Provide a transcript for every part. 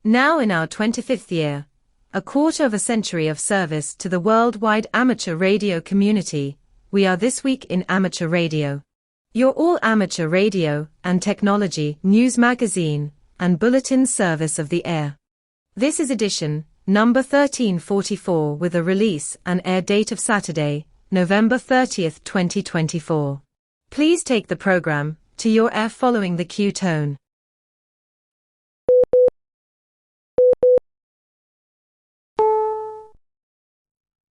Now in our 25th year, a quarter of a century of service to the worldwide amateur radio community, we are This Week in Amateur Radio, your all-amateur radio and technology news magazine and bulletin service of the air. This is edition number 1344 with a release and air date of Saturday, November 30th, 2024. Please take the program to your air following the cue tone.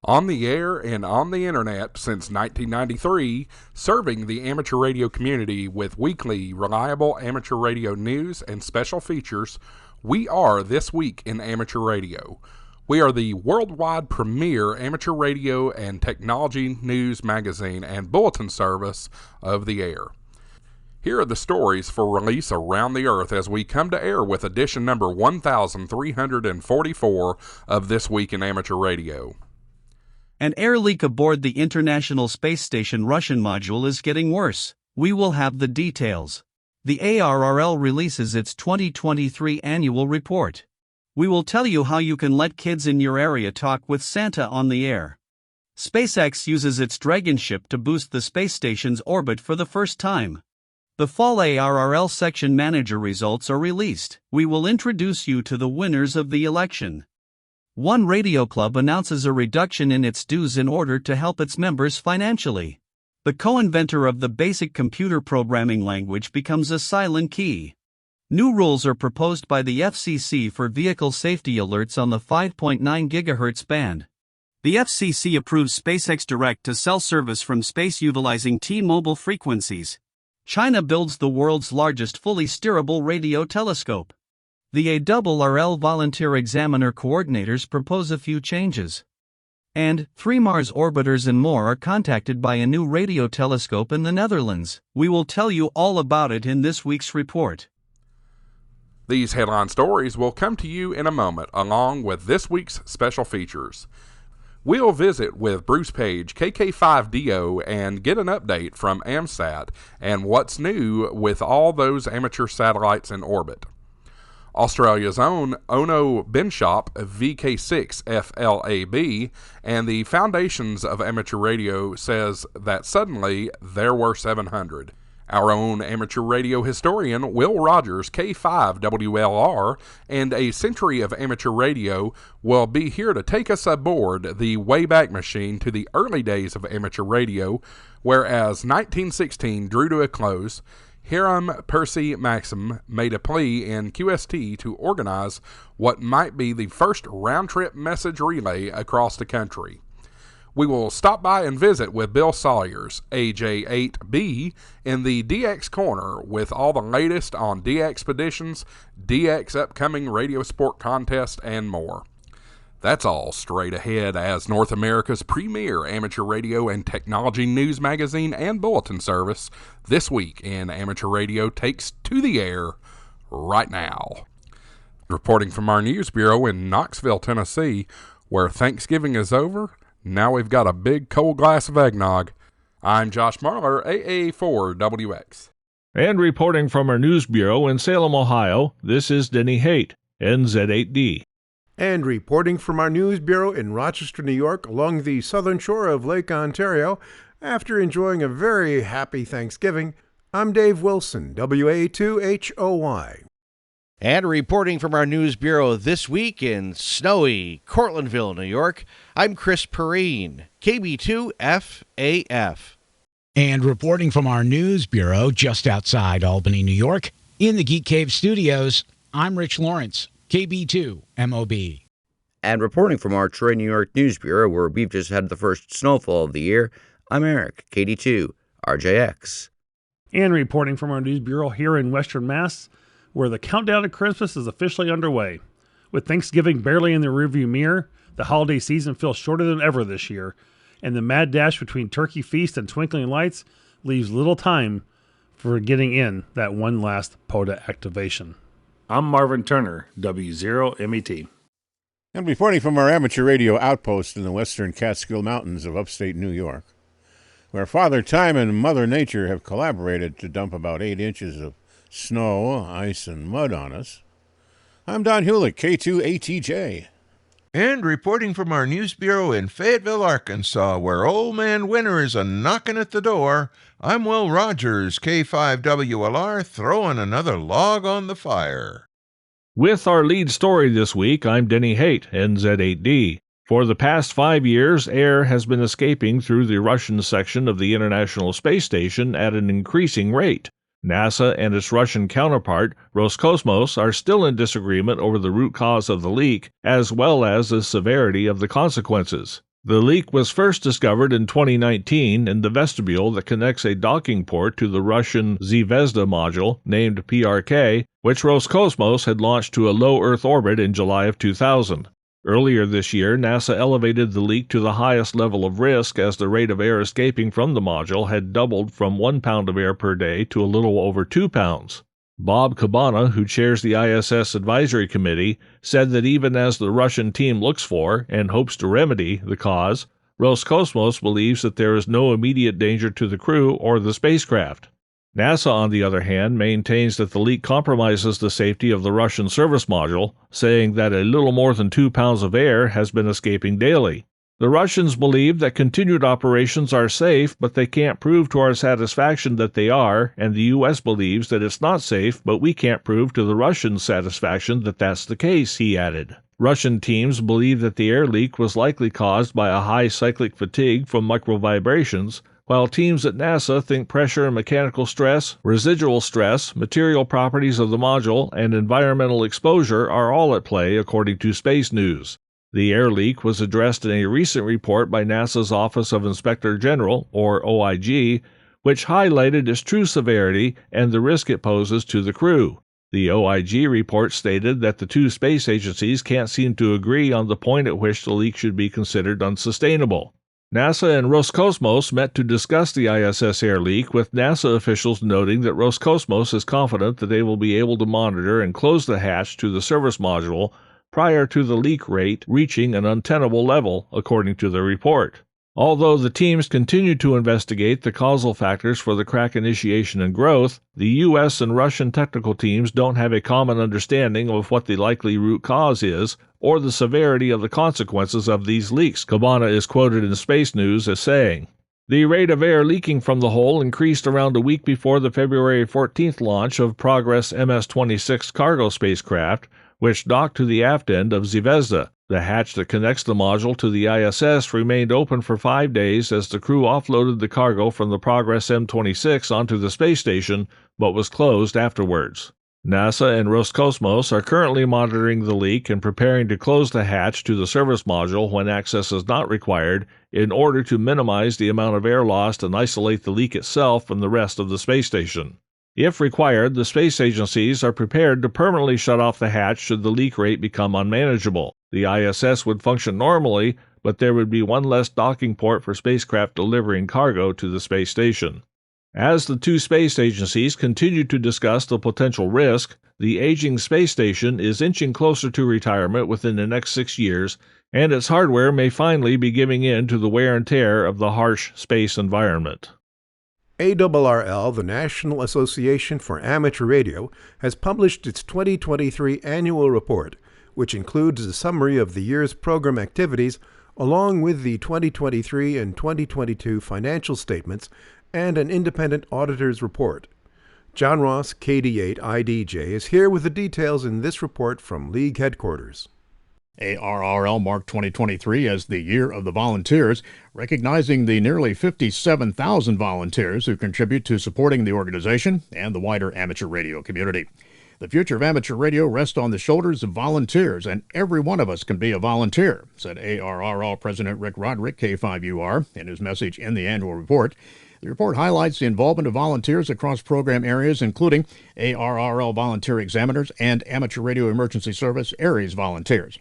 On the air and on the internet since 1993, serving the amateur radio community with weekly, reliable amateur radio news and special features, we are This Week in Amateur Radio. We are the worldwide premier amateur radio and technology news magazine and bulletin service of the air. Here are the stories for release around the earth as we come to air with edition number 1344 of This Week in Amateur Radio. An air leak aboard the International Space Station Russian module is getting worse. We will have the details. The ARRL releases its 2023 annual report. We will tell you how you can let kids in your area talk with Santa on the air. SpaceX uses its Dragon ship to boost the space station's orbit for the first time. The fall ARRL section manager results are released. We will introduce you to the winners of the election. One radio club announces a reduction in its dues in order to help its members financially. The co-inventor of the basic computer programming language becomes a silent key. New rules are proposed by the FCC for vehicle safety alerts on the 5.9 GHz band. The FCC approves SpaceX Direct to cell service from space utilizing T-Mobile frequencies. China builds the world's largest fully steerable radio telescope. The ARRL Volunteer Examiner Coordinators propose a few changes. And 3 Mars orbiters and more are contacted by a new radio telescope in the Netherlands. We will tell you all about it in this week's report. These headline stories will come to you in a moment, along with this week's special features. We'll visit with Bruce Page, KK5DO, and get an update from AMSAT and what's new with all those amateur satellites in orbit. Australia's own Ono Binshop VK6 FLAB and the Foundations of Amateur Radio says that suddenly there were 700. Our own amateur radio historian Will Rogers, K5WLR, and a century of amateur radio will be here to take us aboard the Wayback Machine to the early days of amateur radio, whereas 1916 drew to a close. Hiram Percy Maxim made a plea in QST to organize what might be the first round-trip message relay across the country. We will stop by and visit with Bill Sawyers, AJ8B, in the DX Corner with all the latest on DXpeditions, DX upcoming radio sport contest, and more. That's all straight ahead as North America's premier amateur radio and technology news magazine and bulletin service, This Week in Amateur Radio, takes to the air right now. Reporting from our news bureau in Knoxville, Tennessee, where Thanksgiving is over, now we've got a big cold glass of eggnog. I'm Josh Marler, AA4WX. And reporting from our news bureau in Salem, Ohio, this is Denny Haight, NZ8D. And reporting from our news bureau in Rochester, New York, along the southern shore of Lake Ontario, after enjoying a very happy Thanksgiving, I'm Dave Wilson, WA2HOY. And reporting from our news bureau this week in snowy Cortlandville, New York, I'm Chris Perrine, KB2FAF. And reporting from our news bureau just outside Albany, New York, in the Geek Cave studios, I'm Rich Lawrence, KB2MOB. And reporting from our Troy, New York News Bureau, where we've just had the first snowfall of the year, I'm Eric, KD2RJX. And reporting from our news bureau here in Western Mass, where the countdown to Christmas is officially underway. With Thanksgiving barely in the rearview mirror, the holiday season feels shorter than ever this year, and the mad dash between Turkey Feast and Twinkling Lights leaves little time for getting in that one last POTA activation. I'm Marvin Turner, W0MET. And reporting from our amateur radio outpost in the western Catskill Mountains of upstate New York, where Father Time and Mother Nature have collaborated to dump about 8 inches of snow, ice, and mud on us, I'm Don Hulick, K2ATJ. And reporting from our news bureau in Fayetteville, Arkansas, where Old Man Winter is a-knocking at the door, I'm Will Rogers, K5WLR, throwing another log on the fire. With our lead story this week, I'm Denny Haight, NZ8D. For the past 5 years, air has been escaping through the Russian section of the International Space Station at an increasing rate. NASA and its Russian counterpart, Roscosmos, are still in disagreement over the root cause of the leak, as well as the severity of the consequences. The leak was first discovered in 2019 in the vestibule that connects a docking port to the Russian Zvezda module, named PRK, which Roscosmos had launched to a low Earth orbit in July of 2000. Earlier this year, NASA elevated the leak to the highest level of risk as the rate of air escaping from the module had doubled from 1 pound of air per day to a little over 2 pounds. Bob Cabana, who chairs the ISS Advisory Committee, said that even as the Russian team looks for and hopes to remedy the cause, Roscosmos believes that there is no immediate danger to the crew or the spacecraft. NASA, on the other hand, maintains that the leak compromises the safety of the Russian service module, saying that a little more than 2 pounds of air has been escaping daily. The Russians believe that continued operations are safe, but they can't prove to our satisfaction that they are, and the U.S. believes that it's not safe, but we can't prove to the Russians' satisfaction that that's the case, he added. Russian teams believe that the air leak was likely caused by a high cyclic fatigue from microvibrations, while teams at NASA think pressure and mechanical stress, residual stress, material properties of the module, and environmental exposure are all at play, according to Space News. The air leak was addressed in a recent report by NASA's Office of Inspector General, or OIG, which highlighted its true severity and the risk it poses to the crew. The OIG report stated that the two space agencies can't seem to agree on the point at which the leak should be considered unsustainable. NASA and Roscosmos met to discuss the ISS air leak, with NASA officials noting that Roscosmos is confident that they will be able to monitor and close the hatch to the service module prior to the leak rate reaching an untenable level, according to the report. Although the teams continue to investigate the causal factors for the crack initiation and growth, the U.S. and Russian technical teams don't have a common understanding of what the likely root cause is or the severity of the consequences of these leaks, Cabana is quoted in Space News as saying. The rate of air leaking from the hole increased around a week before the February 14th launch of Progress MS-26 cargo spacecraft, which docked to the aft end of Zvezda. The hatch that connects the module to the ISS remained open for 5 days as the crew offloaded the cargo from the Progress M-26 onto the space station, but was closed afterwards. NASA and Roscosmos are currently monitoring the leak and preparing to close the hatch to the service module when access is not required in order to minimize the amount of air lost and isolate the leak itself from the rest of the space station. If required, the space agencies are prepared to permanently shut off the hatch should the leak rate become unmanageable. The ISS would function normally, but there would be one less docking port for spacecraft delivering cargo to the space station. As the two space agencies continue to discuss the potential risk, the aging space station is inching closer to retirement within the next 6 years, and its hardware may finally be giving in to the wear and tear of the harsh space environment. ARRL, the National Association for Amateur Radio, has published its 2023 annual report, which includes a summary of the year's program activities, along with the 2023 and 2022 financial statements and an independent auditor's report. John Ross, KD8IDJ, is here with the details in this report from League headquarters. ARRL marked 2023 as the Year of the Volunteers, recognizing the nearly 57,000 volunteers who contribute to supporting the organization and the wider amateur radio community. The future of amateur radio rests on the shoulders of volunteers, and every one of us can be a volunteer, said ARRL President Rick Roderick, K5UR, in his message in the annual report. The report highlights the involvement of volunteers across program areas, including ARRL volunteer examiners and Amateur Radio Emergency Service ARES volunteers.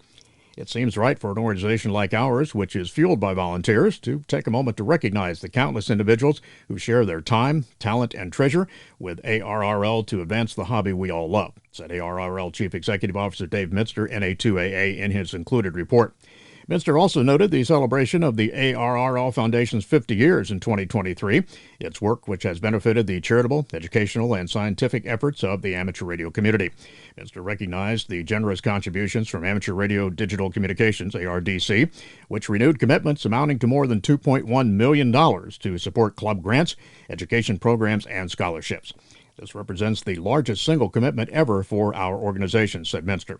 It seems right for an organization like ours, which is fueled by volunteers, to take a moment to recognize the countless individuals who share their time, talent, and treasure with ARRL to advance the hobby we all love, said ARRL Chief Executive Officer Dave Mitzer, NA2AA, in his included report. Minster also noted the celebration of the ARRL Foundation's 50 years in 2023, its work which has benefited the charitable, educational, and scientific efforts of the amateur radio community. Minster recognized the generous contributions from Amateur Radio Digital Communications, ARDC, which renewed commitments amounting to more than $2.1 million to support club grants, education programs, and scholarships. This represents the largest single commitment ever for our organization, said Minster.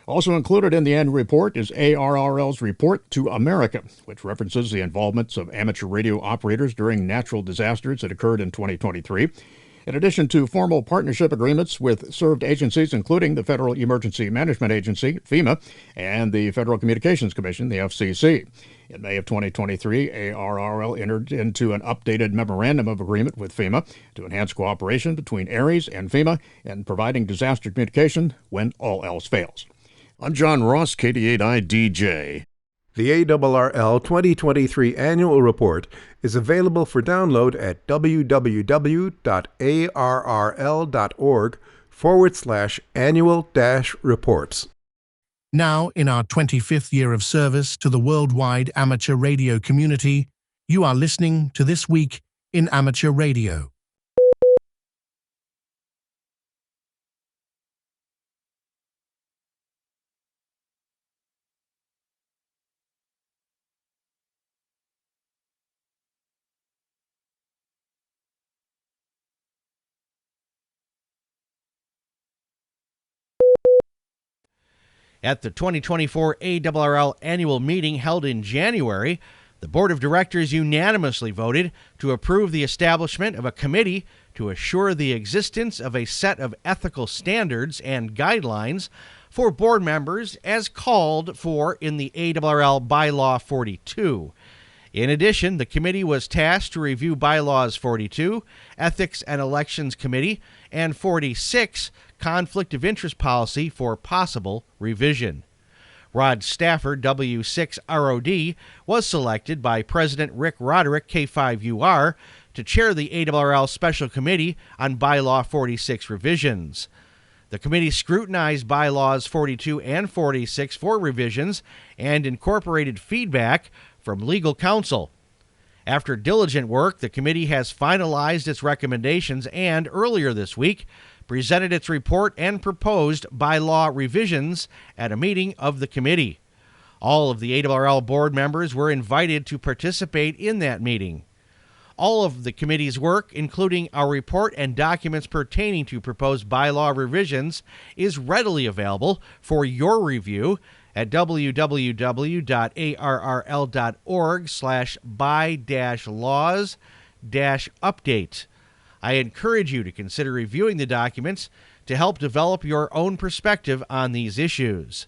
Also included in the annual report is ARRL's Report to America, which references the involvements of amateur radio operators during natural disasters that occurred in 2023, in addition to formal partnership agreements with served agencies, including the Federal Emergency Management Agency, FEMA, and the Federal Communications Commission, the FCC. In May of 2023, ARRL entered into an updated memorandum of agreement with FEMA to enhance cooperation between ARES and FEMA in providing disaster communication when all else fails. I'm John Ross, KD8IDJ. The ARRL 2023 Annual Report is available for download at www.arrl.org/annual-reports. Now, in our 25th year of service to the worldwide amateur radio community, you are listening to This Week in Amateur Radio. At the 2024 ARRL annual meeting held in January, the Board of Directors unanimously voted to approve the establishment of a committee to assure the existence of a set of ethical standards and guidelines for board members as called for in the ARRL Bylaw 42. In addition, the committee was tasked to review Bylaws 42, Ethics and Elections Committee, and 46, Conflict of Interest Policy for possible revision. Rod Stafford, W6ROD, was selected by President Rick Roderick, K5UR, to chair the ARRL Special Committee on Bylaw 46 revisions. The committee scrutinized Bylaws 42 and 46 for revisions and incorporated feedback from legal counsel. After diligent work, the committee has finalized its recommendations and, earlier this week, presented its report and proposed bylaw revisions at a meeting of the committee. All of the ARRL board members were invited to participate in that meeting. All of the committee's work, including our report and documents pertaining to proposed bylaw revisions, is readily available for your review at www.arrl.org/by-laws-update. I encourage you to consider reviewing the documents to help develop your own perspective on these issues.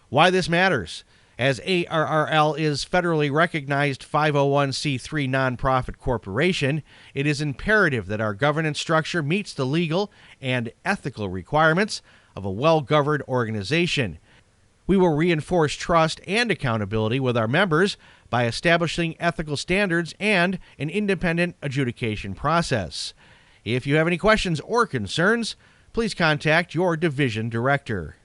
Why this matters. As ARRL is federally recognized 501c3 nonprofit corporation, it is imperative that our governance structure meets the legal and ethical requirements of a well-governed organization. We will reinforce trust and accountability with our members by establishing ethical standards and an independent adjudication process. If you have any questions or concerns, please contact your division director.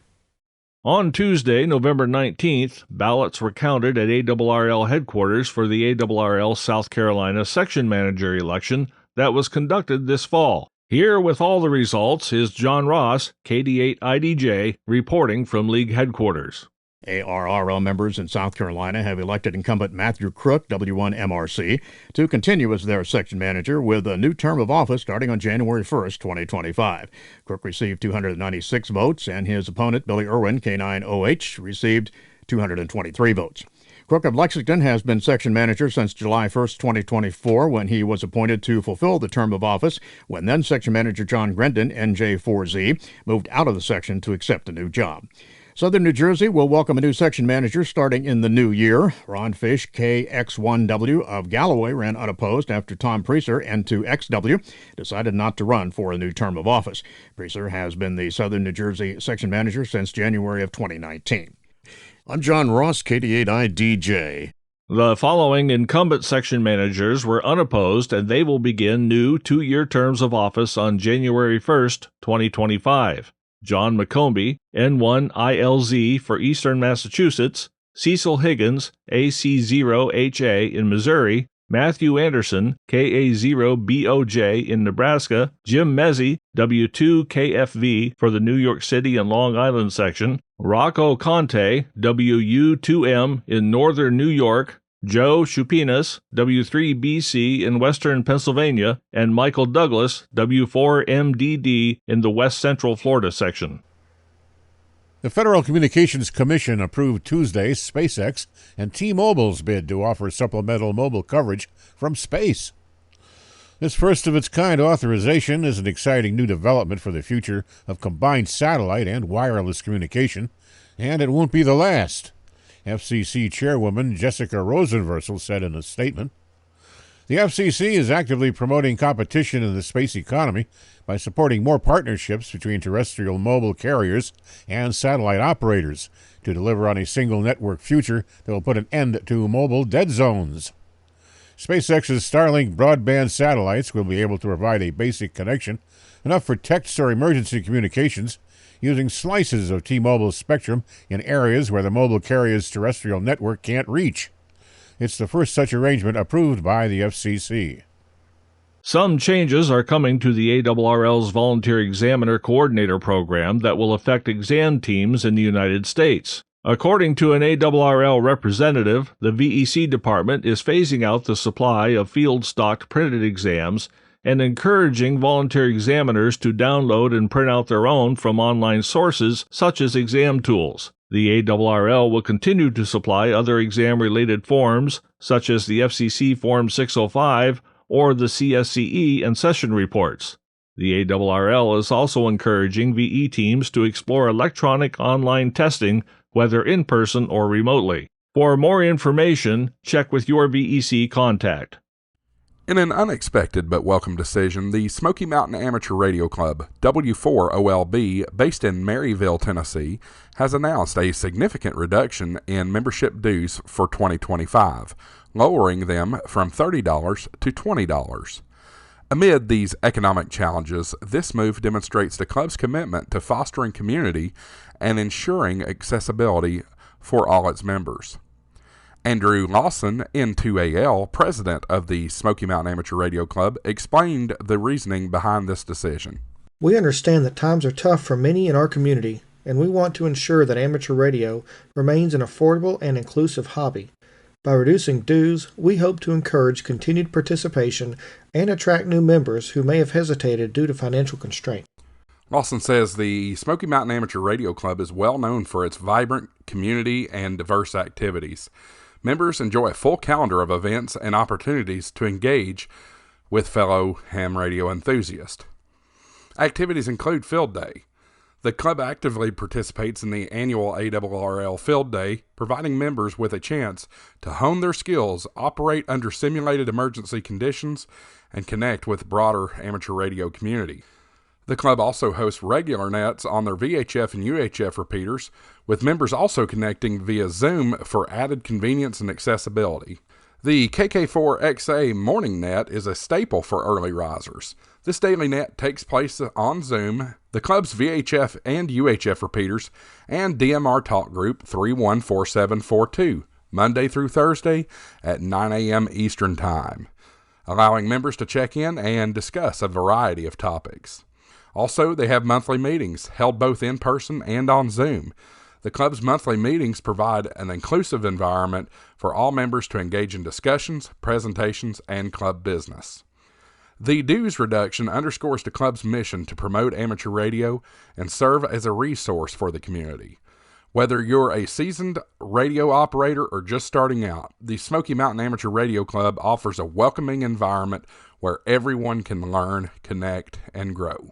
On Tuesday, November 19th, ballots were counted at ARRL headquarters for the ARRL South Carolina section manager election that was conducted this fall. Here with all the results is John Ross, KD8IDJ, reporting from League headquarters. ARRL members in South Carolina have elected incumbent Matthew Crook, W1MRC, to continue as their section manager with a new term of office starting on January 1st, 2025. Crook received 296 votes, and his opponent, Billy Irwin, K9OH, received 223 votes. Crook of Lexington has been section manager since July 1st, 2024, when he was appointed to fulfill the term of office when then section manager John Grendon, NJ4Z, moved out of the section to accept a new job. Southern New Jersey will welcome a new section manager starting in the new year. Ron Fish, KX1W of Galloway, ran unopposed after Tom Preeser, N2XW, decided not to run for a new term of office. Preeser has been the Southern New Jersey section manager since January of 2019. I'm John Ross, KD8IDJ. The following incumbent section managers were unopposed, and they will begin new 2-year terms of office on January 1st, 2025. John McCombie, N1ILZ for Eastern Massachusetts, Cecil Higgins, AC0HA in Missouri, Matthew Anderson, KA0BOJ in Nebraska, Jim Mezzi, W2KFV for the New York City and Long Island section, Rocco Conte, WU2M in northern New York, Joe Chupinas, W3BC in western Pennsylvania, and Michael Douglas, W4MDD in the west central Florida section. The Federal Communications Commission approved Tuesday SpaceX and T-Mobile's bid to offer supplemental mobile coverage from space. This first-of-its-kind authorization is an exciting new development for the future of combined satellite and wireless communication, and it won't be the last, FCC Chairwoman Jessica Rosenversel said in a statement. The FCC is actively promoting competition in the space economy by supporting more partnerships between terrestrial mobile carriers and satellite operators to deliver on a single network future that will put an end to mobile dead zones. SpaceX's Starlink broadband satellites will be able to provide a basic connection, enough for text or emergency communications, using slices of T-Mobile's spectrum in areas where the mobile carrier's terrestrial network can't reach. It's the first such arrangement approved by the FCC. Some changes are coming to the ARRL's Volunteer Examiner Coordinator program that will affect exam teams in the United States. According to an ARRL representative, the VEC department is phasing out the supply of field-stocked printed exams and encouraging volunteer examiners to download and print out their own from online sources such as exam tools. The ARRL will continue to supply other exam-related forms, such as the FCC Form 605 or the CSCE and session reports. The ARRL is also encouraging VE teams to explore electronic online testing, whether in person or remotely. For more information, check with your VEC contact. In an unexpected but welcome decision, the Smoky Mountain Amateur Radio Club, W4OLB, based in Maryville, Tennessee, has announced a significant reduction in membership dues for 2025, lowering them from $30 to $20. Amid these economic challenges, this move demonstrates the club's commitment to fostering community and ensuring accessibility for all its members. Andrew Lawson, N2AL, president of the Smoky Mountain Amateur Radio Club, explained the reasoning behind this decision. We understand that times are tough for many in our community, and we want to ensure that amateur radio remains an affordable and inclusive hobby. By reducing dues, we hope to encourage continued participation and attract new members who may have hesitated due to financial constraint. Lawson says the Smoky Mountain Amateur Radio Club is well known for its vibrant community and diverse activities. Members enjoy a full calendar of events and opportunities to engage with fellow ham radio enthusiasts. Activities include Field Day. The club actively participates in the annual ARRL Field Day, providing members with a chance to hone their skills, operate under simulated emergency conditions, and connect with the broader amateur radio community. The club also hosts regular nets on their VHF and UHF repeaters, with members also connecting via Zoom for added convenience and accessibility. The KK4XA morning net is a staple for early risers. This daily net takes place on Zoom, the club's VHF and UHF repeaters, and DMR talk group 314742, Monday through Thursday at 9 a.m. Eastern Time, allowing members to check in and discuss a variety of topics. Also, they have monthly meetings, held both in person and on Zoom. The club's monthly meetings provide an inclusive environment for all members to engage in discussions, presentations, and club business. The dues reduction underscores the club's mission to promote amateur radio and serve as a resource for the community. Whether you're a seasoned radio operator or just starting out, the Smoky Mountain Amateur Radio Club offers a welcoming environment where everyone can learn, connect, and grow.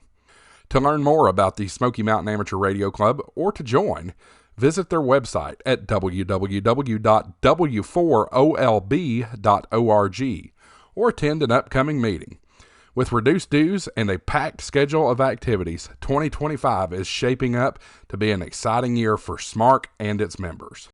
To learn more about the Smoky Mountain Amateur Radio Club or to join, visit their website at www.w4olb.org or attend an upcoming meeting. With reduced dues and a packed schedule of activities, 2025 is shaping up to be an exciting year for SMARC and its members.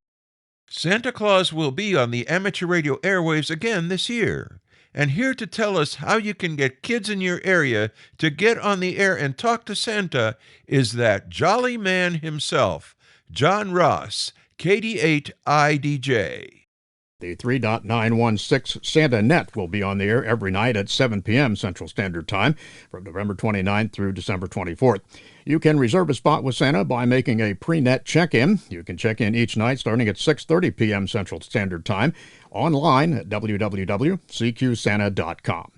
Santa Claus will be on the amateur radio airwaves again this year. And here to tell us how you can get kids in your area to get on the air and talk to Santa is that jolly man himself, John Ross, KD8IDJ. The 3.916 Santa Net will be on the air every night at 7 p.m. Central Standard Time from November 29th through December 24th. You can reserve a spot with Santa by making a pre-net check-in. You can check in each night starting at 6:30 p.m. Central Standard Time online at www.cqsanta.com.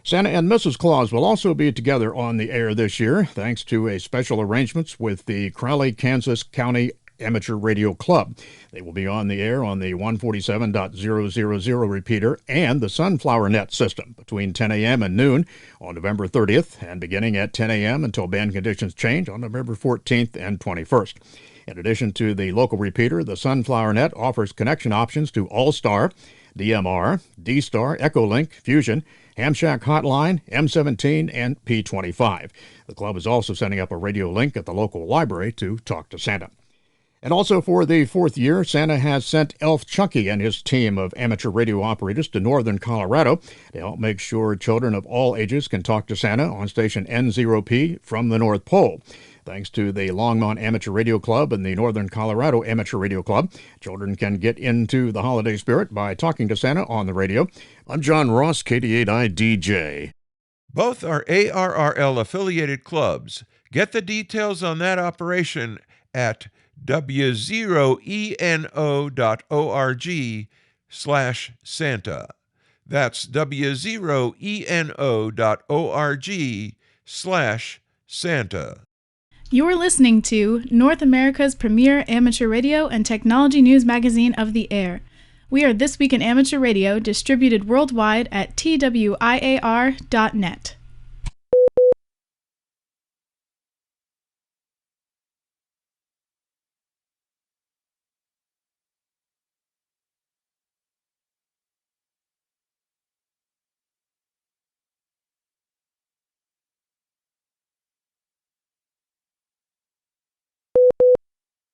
Santa and Mrs. Claus will also be together on the air this year thanks to a special arrangements with the Crowley, Kansas County Amateur Radio Club. They will be on the air on the 147.000 repeater and the Sunflower Net system between 10 a.m. and noon on November 30th and beginning at 10 a.m. until band conditions change on November 14th and 21st. In addition to the local repeater, the Sunflower Net offers connection options to All-Star, DMR, D-Star, Echolink, Fusion, Hamshack Hotline, M17, and P25. The club is also setting up a radio link at the local library to talk to Santa. And also for the fourth year, Santa has sent Elf Chunky and his team of amateur radio operators to northern Colorado to help make sure children of all ages can talk to Santa on station N0P from the North Pole. Thanks to the Longmont Amateur Radio Club and the Northern Colorado Amateur Radio Club, children can get into the holiday spirit by talking to Santa on the radio. I'm John Ross, KD8IDJ. Both are ARRL-affiliated clubs. Get the details on that operation at w0eno.org/Santa. That's w0eno.org/Santa. You're listening to North America's premier amateur radio and technology news magazine of the air. We are This Week in Amateur Radio, distributed worldwide at twiar.net.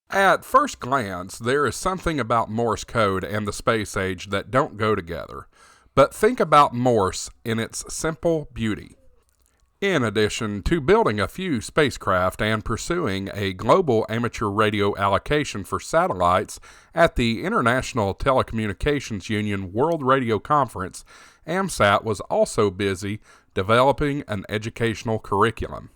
At first glance, there is something about Morse code and the space age that don't go together. But think about Morse in its simple beauty. In addition to building a few spacecraft and pursuing a global amateur radio allocation for satellites at the International Telecommunications Union World Radio Conference, AMSAT was also busy developing an educational curriculum.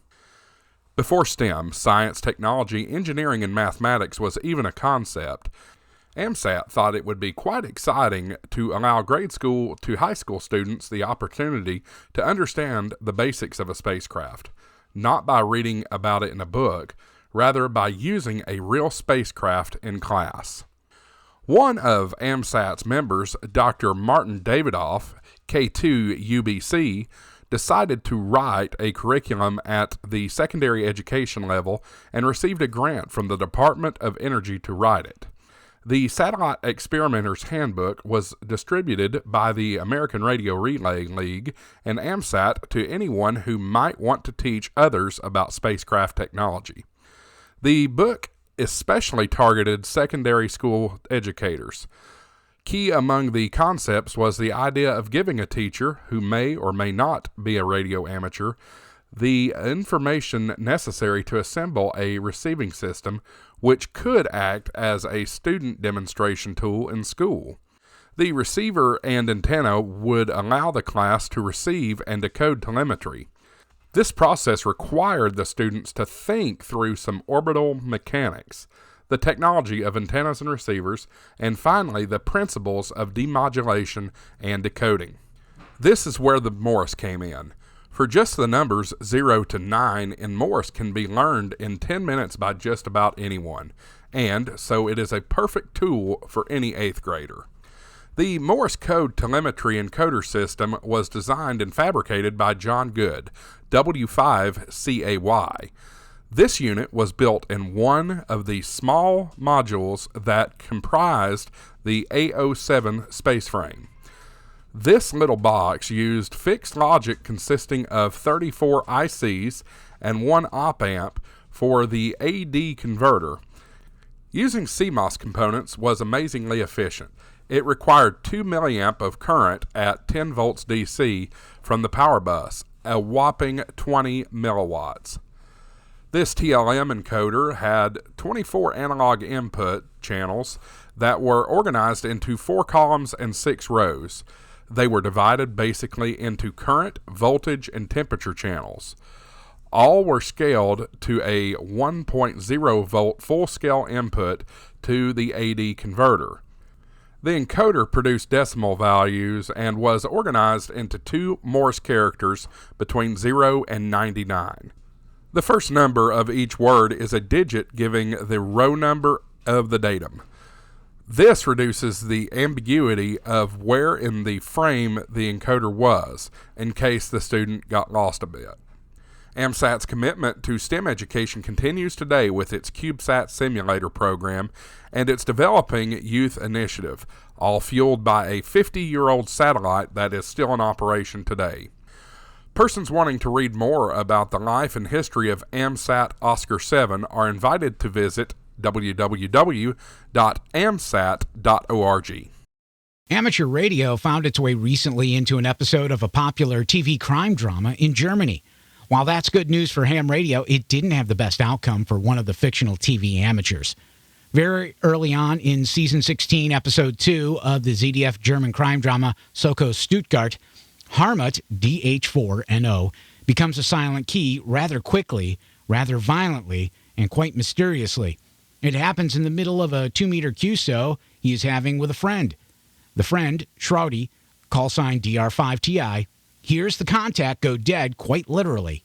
Before STEM, science, technology, engineering, and mathematics was even a concept, AMSAT thought it would be quite exciting to allow grade school to high school students the opportunity to understand the basics of a spacecraft, not by reading about it in a book, rather by using a real spacecraft in class. One of AMSAT's members, Dr. Martin Davidoff, K2UBC, decided to write a curriculum at the secondary education level and received a grant from the Department of Energy to write it. The Satellite Experimenter's Handbook was distributed by the American Radio Relay League and AMSAT to anyone who might want to teach others about spacecraft technology. The book especially targeted secondary school educators. Key among the concepts was the idea of giving a teacher, who may or may not be a radio amateur, the information necessary to assemble a receiving system which could act as a student demonstration tool in school. The receiver and antenna would allow the class to receive and decode telemetry. This process required the students to think through some orbital mechanics, the technology of antennas and receivers, and finally the principles of demodulation and decoding. This is where the Morse came in. For just the numbers 0 to 9 in Morse can be learned in 10 minutes by just about anyone, and so it is a perfect tool for any 8th grader. The Morse code telemetry encoder system was designed and fabricated by John Good, W5CAY. This unit was built in one of the small modules that comprised the A07 space frame. This little box used fixed logic consisting of 34 ICs and 1 op-amp for the AD converter. Using CMOS components was amazingly efficient. It required 2 mA of current at 10 volts DC from the power bus, a whopping 20 milliwatts. This TLM encoder had 24 analog input channels that were organized into 4 columns and 6 rows. They were divided basically into current, voltage, and temperature channels. All were scaled to a 1.0 volt full-scale input to the AD converter. The encoder produced decimal values and was organized into 2 Morse characters between 0 and 99. The first number of each word is a digit giving the row number of the datum. This reduces the ambiguity of where in the frame the encoder was, in case the student got lost a bit. AMSAT's commitment to STEM education continues today with its CubeSat simulator program and its developing youth initiative, all fueled by a 50-year-old satellite that is still in operation today. Persons wanting to read more about the life and history of AMSAT OSCAR 7 are invited to visit www.amsat.org. Amateur radio found its way recently into an episode of a popular TV crime drama in Germany. While that's good news for ham radio, it didn't have the best outcome for one of the fictional TV amateurs. Very early on in Season 16, Episode 2 of the ZDF German crime drama Soko Stuttgart, Harmut, DH4NO, becomes a silent key rather quickly, rather violently, and quite mysteriously. It happens in the middle of a 2-meter QSO he is having with a friend. The friend, Schraudy, call sign DR5TI, hears the contact go dead quite literally.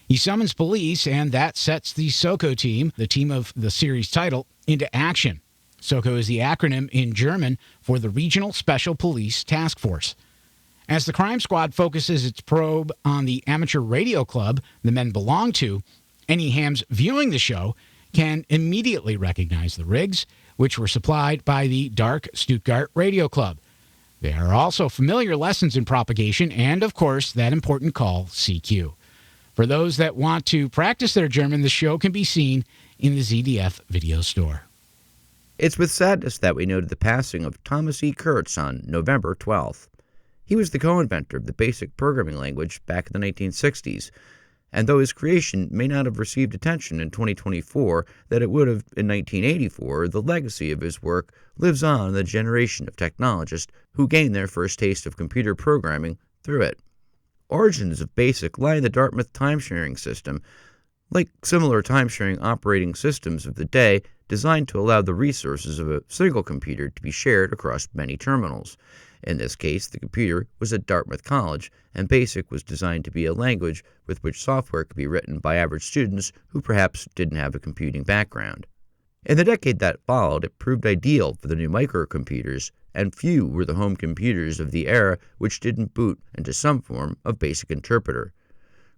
He summons police, and that sets the SOCO team, the team of the series title, into action. SOCO is the acronym in German for the Regional Special Police Task Force. As the crime squad focuses its probe on the amateur radio club the men belong to, any hams viewing the show can immediately recognize the rigs, which were supplied by the Dark Stuttgart Radio Club. There are also familiar lessons in propagation and, of course, that important call, CQ. For those that want to practice their German, the show can be seen in the ZDF video store. It's with sadness that we noted the passing of Thomas E. Kurtz on November 12th. He was the co-inventor of the basic programming language back in the 1960s, and though his creation may not have received attention in 2024 that it would have in 1984, the legacy of his work lives on in the generation of technologists who gained their first taste of computer programming through it. Origins of BASIC lie in the Dartmouth time-sharing system, like similar time-sharing operating systems of the day designed to allow the resources of a single computer to be shared across many terminals. In this case, the computer was at Dartmouth College, and BASIC was designed to be a language with which software could be written by average students who perhaps didn't have a computing background. In the decade that followed, it proved ideal for the new microcomputers, and few were the home computers of the era which didn't boot into some form of BASIC interpreter.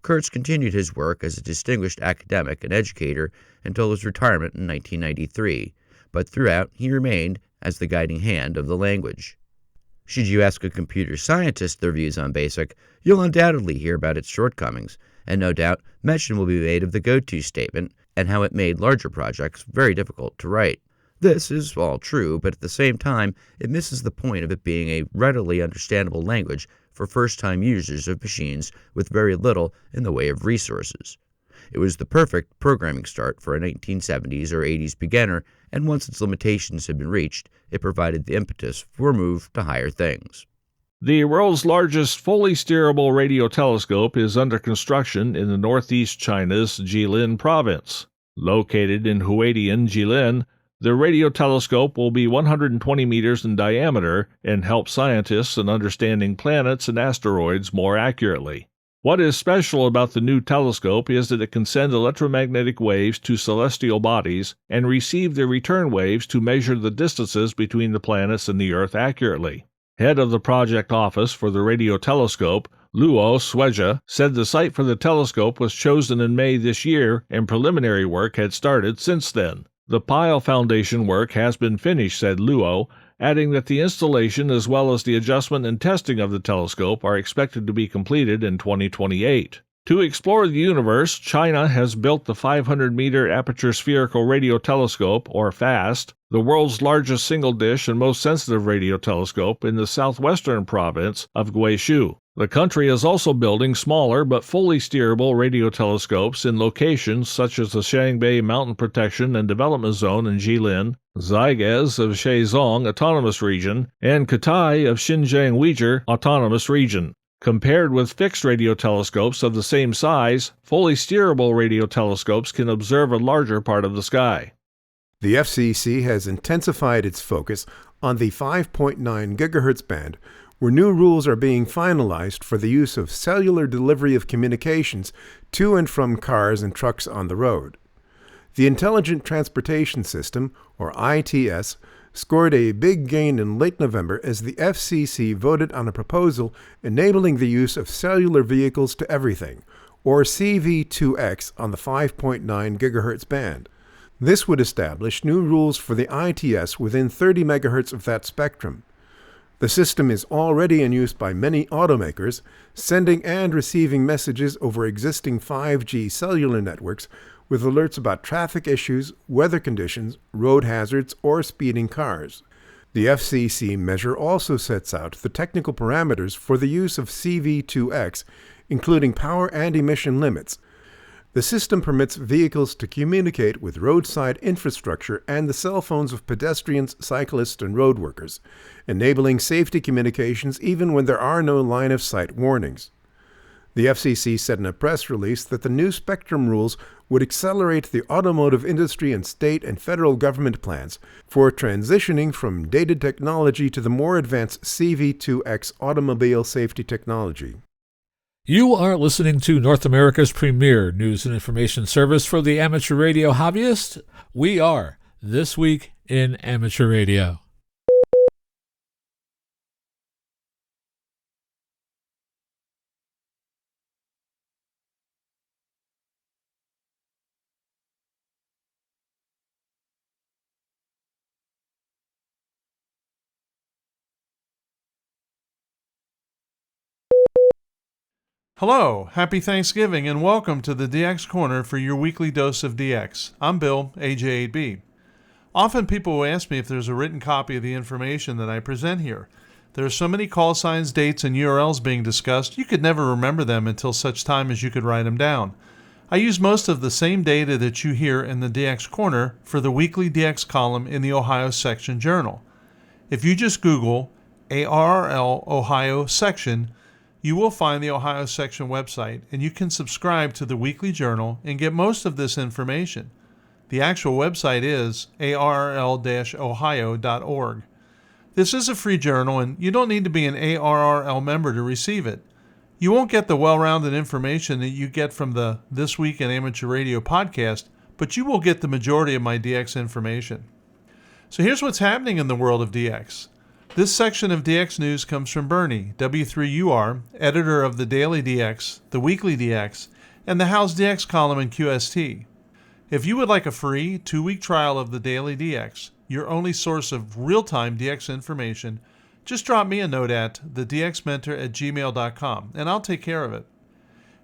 Kurtz continued his work as a distinguished academic and educator until his retirement in 1993, but throughout he remained as the guiding hand of the language. Should you ask a computer scientist their views on BASIC, you'll undoubtedly hear about its shortcomings, and no doubt mention will be made of the go-to statement and how it made larger projects very difficult to write. This is all true, but at the same time, it misses the point of it being a readily understandable language for first-time users of machines with very little in the way of resources. It was the perfect programming start for a 1970s or 80s beginner, and once its limitations had been reached, it provided the impetus for a move to higher things. The world's largest fully steerable radio telescope is under construction in the northeast China's Jilin province. Located in Huadian Jilin, the radio telescope will be 120 meters in diameter and help scientists in understanding planets and asteroids more accurately. What is special about the new telescope is that it can send electromagnetic waves to celestial bodies and receive their return waves to measure the distances between the planets and the Earth accurately. Head of the project office for the radio telescope, Luo Sueja, said the site for the telescope was chosen in May this year and preliminary work had started since then. The pile foundation work has been finished, said Luo, adding that the installation as well as the adjustment and testing of the telescope are expected to be completed in 2028. To explore the universe, China has built the 500-meter aperture spherical radio telescope, or FAST, the world's largest single-dish and most sensitive radio telescope in the southwestern province of Guizhou. The country is also building smaller but fully steerable radio telescopes in locations such as the Shangbei Mountain Protection and Development Zone in Jilin, Zhaigez of Shizong Autonomous Region, and Katai of Xinjiang Uyghur Autonomous Region. Compared with fixed radio telescopes of the same size, fully steerable radio telescopes can observe a larger part of the sky. The FCC has intensified its focus on the 5.9 GHz band, where new rules are being finalized for the use of cellular delivery of communications to and from cars and trucks on the road. The Intelligent Transportation System, or ITS, scored a big gain in late November as the FCC voted on a proposal enabling the use of cellular vehicles to everything, or CV2X, on the 5.9 GHz band. This would establish new rules for the ITS within 30 MHz of that spectrum. The system is already in use by many automakers, sending and receiving messages over existing 5G cellular networks with alerts about traffic issues, weather conditions, road hazards, or speeding cars. The FCC measure also sets out the technical parameters for the use of CV2X, including power and emission limits. The system permits vehicles to communicate with roadside infrastructure and the cell phones of pedestrians, cyclists, and road workers, enabling safety communications even when there are no line-of-sight warnings. The FCC said in a press release that the new spectrum rules would accelerate the automotive industry and state and federal government plans for transitioning from dated technology to the more advanced CV2X automobile safety technology. You are listening to North America's premier news and information service for the amateur radio hobbyist. We are This Week in Amateur Radio. Hello, happy Thanksgiving, and welcome to the DX Corner for your weekly dose of DX. I'm Bill, AJ8B. Often people will ask me if there's a written copy of the information that I present here. There are so many call signs, dates, and URLs being discussed, you could never remember them until such time as you could write them down. I use most of the same data that you hear in the DX Corner for the weekly DX column in the Ohio Section Journal. If you just Google ARRL Ohio Section, you will find the Ohio Section website, and you can subscribe to the weekly journal and get most of this information. The actual website is arrl-ohio.org. This is a free journal, and you don't need to be an ARRL member to receive it. You won't get the well-rounded information that you get from the This Week in Amateur Radio podcast, but you will get the majority of my DX information. So here's what's happening in the world of DX. This section of DX News comes from Bernie, W3UR, editor of the Daily DX, the Weekly DX, and the How's DX column in QST. If you would like a free 2-week trial of the Daily DX, your only source of real-time DX information, just drop me a note at thedxmentor@gmail.com, and I'll take care of it.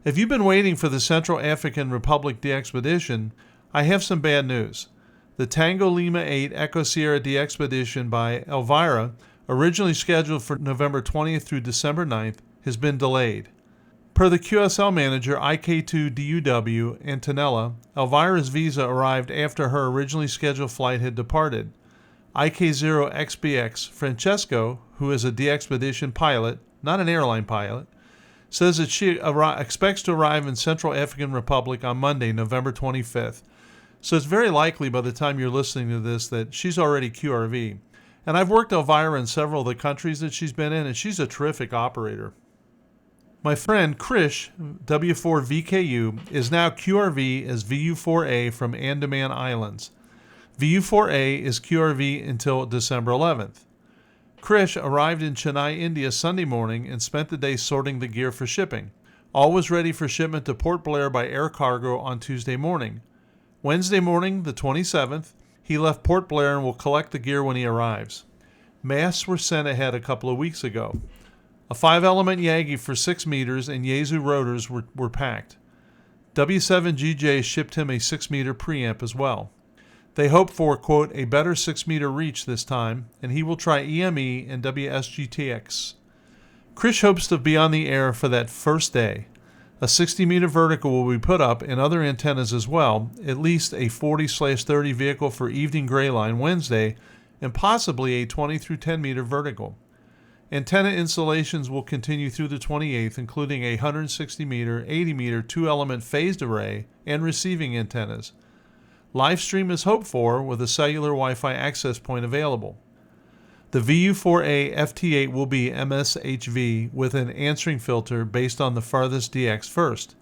If you've been waiting for the Central African Republic DXpedition, I have some bad news. The Tango Lima 8 Echo Sierra DXpedition by Elvira, originally scheduled for November 20th through December 9th, has been delayed. Per the QSL manager IK2DUW Antonella, Elvira's visa arrived after her originally scheduled flight had departed. IK0XBX Francesco, who is a DXpedition pilot, not an airline pilot, says that she expects to arrive in Central African Republic on Monday, November 25th. So it's very likely by the time you're listening to this that she's already QRV. And I've worked Elvira in several of the countries that she's been in, and she's a terrific operator. My friend Krish, W4VKU, is now QRV as VU4A from Andaman Islands. VU4A is QRV until December 11th. Krish arrived in Chennai, India Sunday morning and spent the day sorting the gear for shipping. All was ready for shipment to Port Blair by air cargo on Tuesday morning. Wednesday morning, the 27th, he left Port Blair and will collect the gear when he arrives. Masts were sent ahead a couple of weeks ago. A 5-element Yagi for 6 meters and Yaesu rotors were packed. W7GJ shipped him a 6-meter preamp as well. They hope for, quote, a better 6-meter reach this time, and he will try EME and WSGTX. Krish hopes to be on the air for that first day. A 60-meter vertical will be put up and other antennas as well, at least a 40/30 vehicle for evening gray line Wednesday, and possibly a 20 through 10 meter vertical. Antenna installations will continue through the 28th, including a 160-meter, 80-meter, 2-element phased array and receiving antennas. Live stream is hoped for with a cellular Wi-Fi access point available. The VU4A FT8 will be MSHV with an answering filter based on the farthest DX first.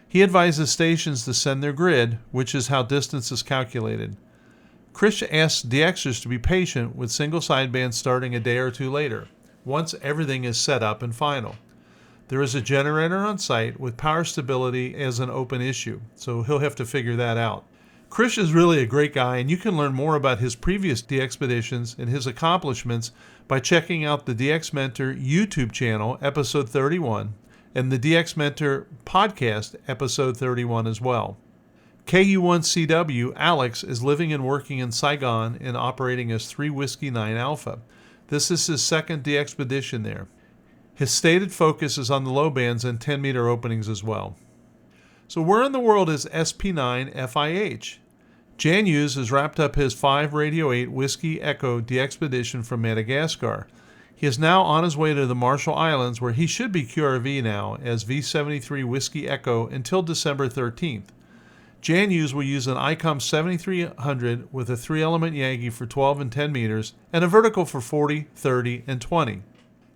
He advises stations to send their grid, which is how distance is calculated. Krish asks DXers to be patient with single sideband starting a day or two later, once everything is set up and final. There is a generator on site with power stability as an open issue, so he'll have to figure that out. Krish is really a great guy, and you can learn more about his previous DXpeditions and his accomplishments by checking out the DX Mentor YouTube channel, episode 31, and the DX Mentor podcast, episode 31 as well. KU1CW, Alex, is living and working in Saigon and operating as 3 Whiskey 9 Alpha. This is his second DXpedition there. His stated focus is on the low bands and 10-meter openings as well. So where in the world is SP9 FIH? Jan Hughes has wrapped up his 5 Radio 8 Whiskey Echo DXpedition from Madagascar. He is now on his way to the Marshall Islands, where he should be QRV now as V73 Whiskey Echo until December 13th. Jan Hughes will use an ICOM 7300 with a 3-element Yagi for 12 and 10 meters and a vertical for 40, 30, and 20.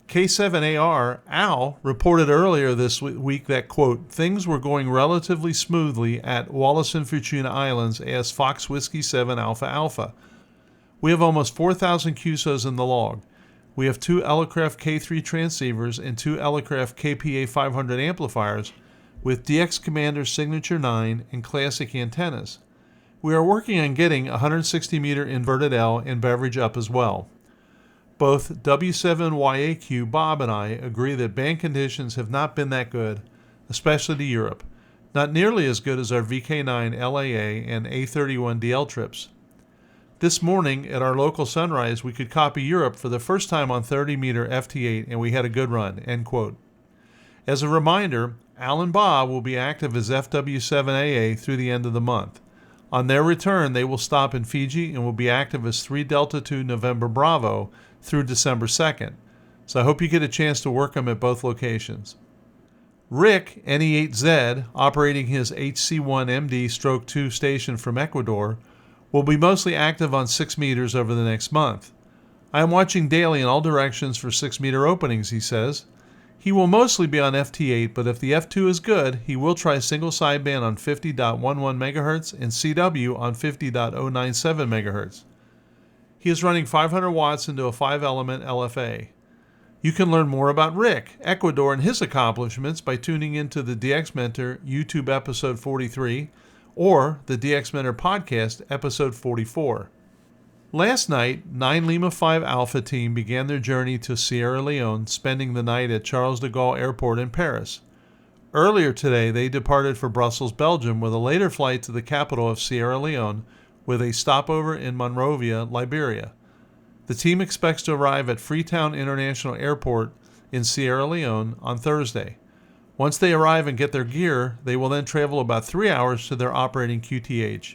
K7AR, Al, reported earlier this week that, quote, things were going relatively smoothly at Wallis and Futuna Islands as Fox Whiskey 7 Alpha Alpha. We have almost 4,000 QSOs in the log. We have 2 Elecraft K3 transceivers and 2 Elecraft KPA 500 amplifiers with DX Commander Signature 9 and classic antennas. We are working on getting a 160-meter inverted L and beverage up as well. Both W7YAQ Bob and I agree that band conditions have not been that good, especially to Europe. Not nearly as good as our VK9 LAA and A31 DL trips. This morning at our local Sunrise, we could copy Europe for the first time on 30-meter FT8 and we had a good run, end quote. As a reminder, Al and Bob will be active as FW7AA through the end of the month. On their return, they will stop in Fiji and will be active as 3 Delta 2 November Bravo through December 2nd. So I hope you get a chance to work them at both locations. Rick, NE8Z, operating his HC1MD/2 station from Ecuador, will be mostly active on 6 meters over the next month. I am watching daily in all directions for 6-meter openings, he says. He will mostly be on FT8, but if the F2 is good, he will try single sideband on 50.11 MHz and CW on 50.097 MHz. He is running 500 watts into a 5-element LFA. You can learn more about Rick, Ecuador, and his accomplishments by tuning into the DX Mentor YouTube episode 43 or the DX Mentor podcast episode 44. Last night, 9 Lima 5 Alpha team began their journey to Sierra Leone, spending the night at Charles de Gaulle Airport in Paris. Earlier today, they departed for Brussels, Belgium, with a later flight to the capital of Sierra Leone, with a stopover in Monrovia, Liberia. The team expects to arrive at Freetown International Airport in Sierra Leone on Thursday. Once they arrive and get their gear, they will then travel about 3 hours to their operating QTH.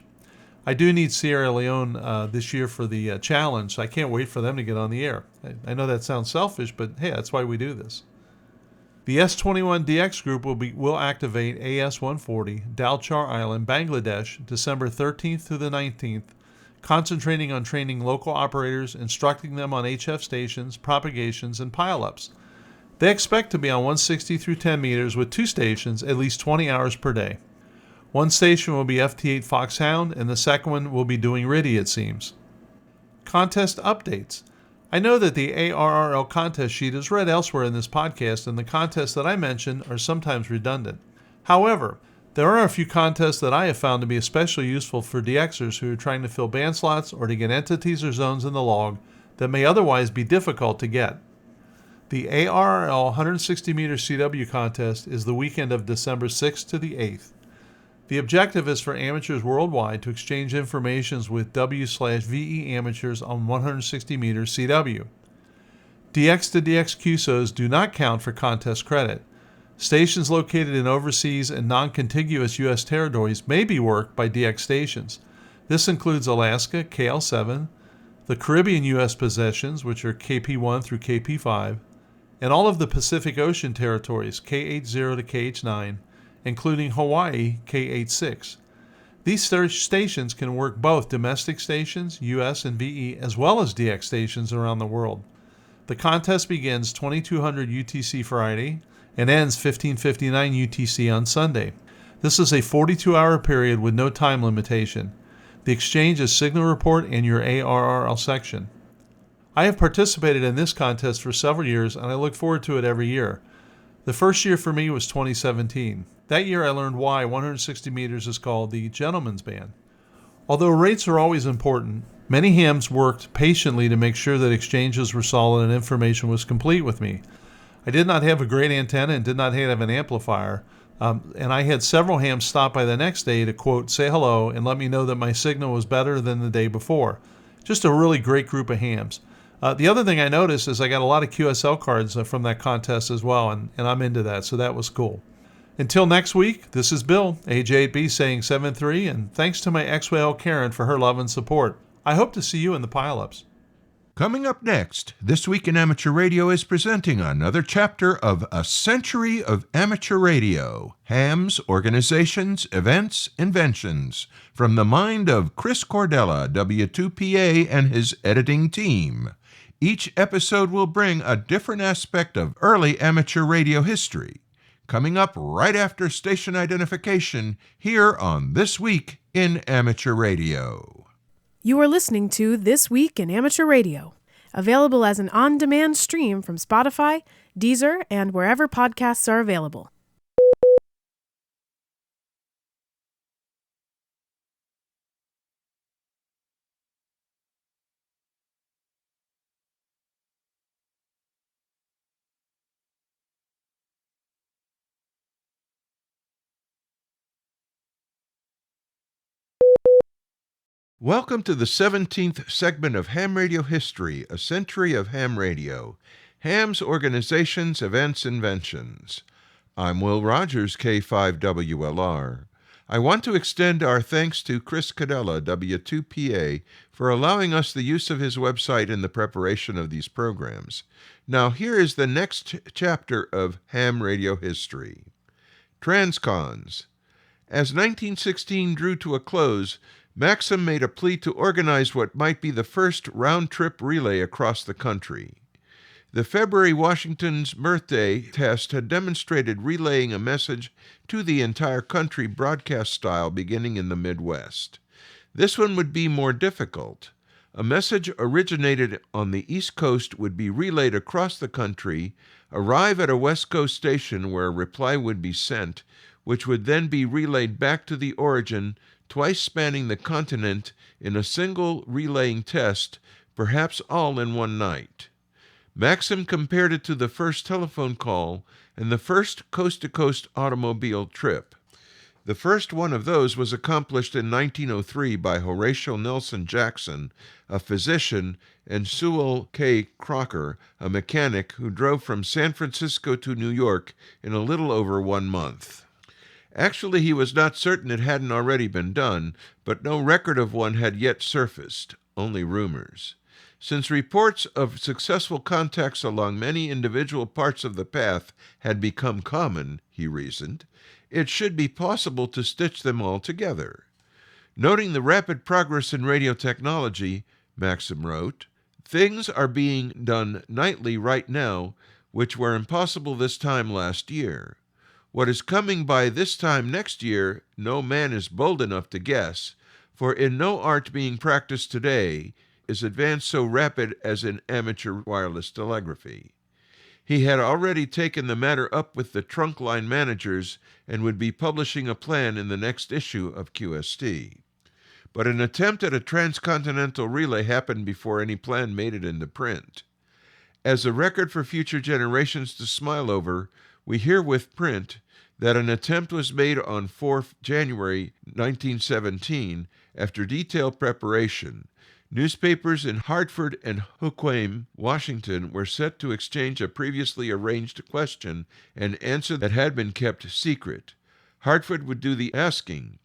I do need Sierra Leone this year for the challenge, so I can't wait for them to get on the air. I know that sounds selfish, but hey, that's why we do this. The S21DX group will activate AS-140, Dalchar Island, Bangladesh, December 13th through the 19th, concentrating on training local operators, instructing them on HF stations, propagations, and pileups. They expect to be on 160 through 10 meters with 2 stations at least 20 hours per day. One station will be FT8 Foxhound, and the second one will be doing RIDI, it seems. Contest updates. I know that the ARRL contest sheet is read elsewhere in this podcast, and the contests that I mention are sometimes redundant. However, there are a few contests that I have found to be especially useful for DXers who are trying to fill band slots or to get entities or zones in the log that may otherwise be difficult to get. The ARRL 160-meter CW contest is the weekend of December 6th to the 8th. The objective is for amateurs worldwide to exchange information with W/VE amateurs on 160-meter CW. DX to DX QSOs do not count for contest credit. Stations located in overseas and non-contiguous U.S. territories may be worked by DX stations. This includes Alaska, KL7, the Caribbean U.S. possessions, which are KP1 through KP5, and all of the Pacific Ocean territories, KH0 to KH9, including Hawaii, KH6. These stations can work both domestic stations, US and VE, as well as DX stations around the world. The contest begins 2200 UTC Friday and ends 1559 UTC on Sunday. This is a 42-hour period with no time limitation. The exchange is signal report and your ARRL section. I have participated in this contest for several years, and I look forward to it every year. The first year for me was 2017. That year I learned why 160 meters is called the gentleman's band. Although rates are always important, many hams worked patiently to make sure that exchanges were solid and information was complete with me. I did not have a great antenna and did not have an amplifier, and I had several hams stop by the next day to, quote, say hello and let me know that my signal was better than the day before. Just a really great group of hams. The other thing I noticed is I got a lot of QSL cards from that contest as well, and I'm into that, so that was cool. Until next week, this is Bill, AJ8B, saying 7-3, and thanks to my ex-whale Karen for her love and support. I hope to see you in the pileups. Coming up next, This Week in Amateur Radio is presenting another chapter of A Century of Amateur Radio, hams, organizations, events, inventions, from the mind of Chris Cordella, W2PA, and his editing team. Each episode will bring a different aspect of early amateur radio history. Coming up right after station identification here on This Week in Amateur Radio. You are listening to This Week in Amateur Radio, available as an on-demand stream from Spotify, Deezer, and wherever podcasts are available. Welcome to the 17th segment of Ham Radio History, A Century of Ham Radio, hams, organizations, events, inventions. I'm Will Rogers, K5WLR. I want to extend our thanks to Chris Cordella, W2PA, for allowing us the use of his website in the preparation of these programs. Now here is the next chapter of Ham Radio History. Transcons. As 1916 drew to a close, Maxim made a plea to organize what might be the first round-trip relay across the country. The February Washington's birthday test had demonstrated relaying a message to the entire country broadcast style beginning in the Midwest. This one would be more difficult. A message originated on the East Coast would be relayed across the country, arrive at a West Coast station where a reply would be sent, which would then be relayed back to the origin, twice spanning the continent in a single relaying test, perhaps all in one night. Maxim compared it to the first telephone call and the first coast-to-coast automobile trip. The first one of those was accomplished in 1903 by Horatio Nelson Jackson, a physician, and Sewell K. Crocker, a mechanic who drove from San Francisco to New York in a little over 1 month. Actually, he was not certain it hadn't already been done, but no record of one had yet surfaced, only rumors. Since reports of successful contacts along many individual parts of the path had become common, he reasoned, it should be possible to stitch them all together. Noting the rapid progress in radio technology, Maxim wrote, "Things are being done nightly right now, which were impossible this time last year. What is coming by this time next year, no man is bold enough to guess, for in no art being practiced today is advance so rapid as in amateur wireless telegraphy." He had already taken the matter up with the trunk line managers and would be publishing a plan in the next issue of QST. But an attempt at a transcontinental relay happened before any plan made it into print. As a record for future generations to smile over, we herewith print that an attempt was made on 4 January 1917, after detailed preparation, Newspapers in Hartford and Hoquiam, Washington, were set to exchange a previously arranged question and answer that had been kept secret. Hartford would do the asking.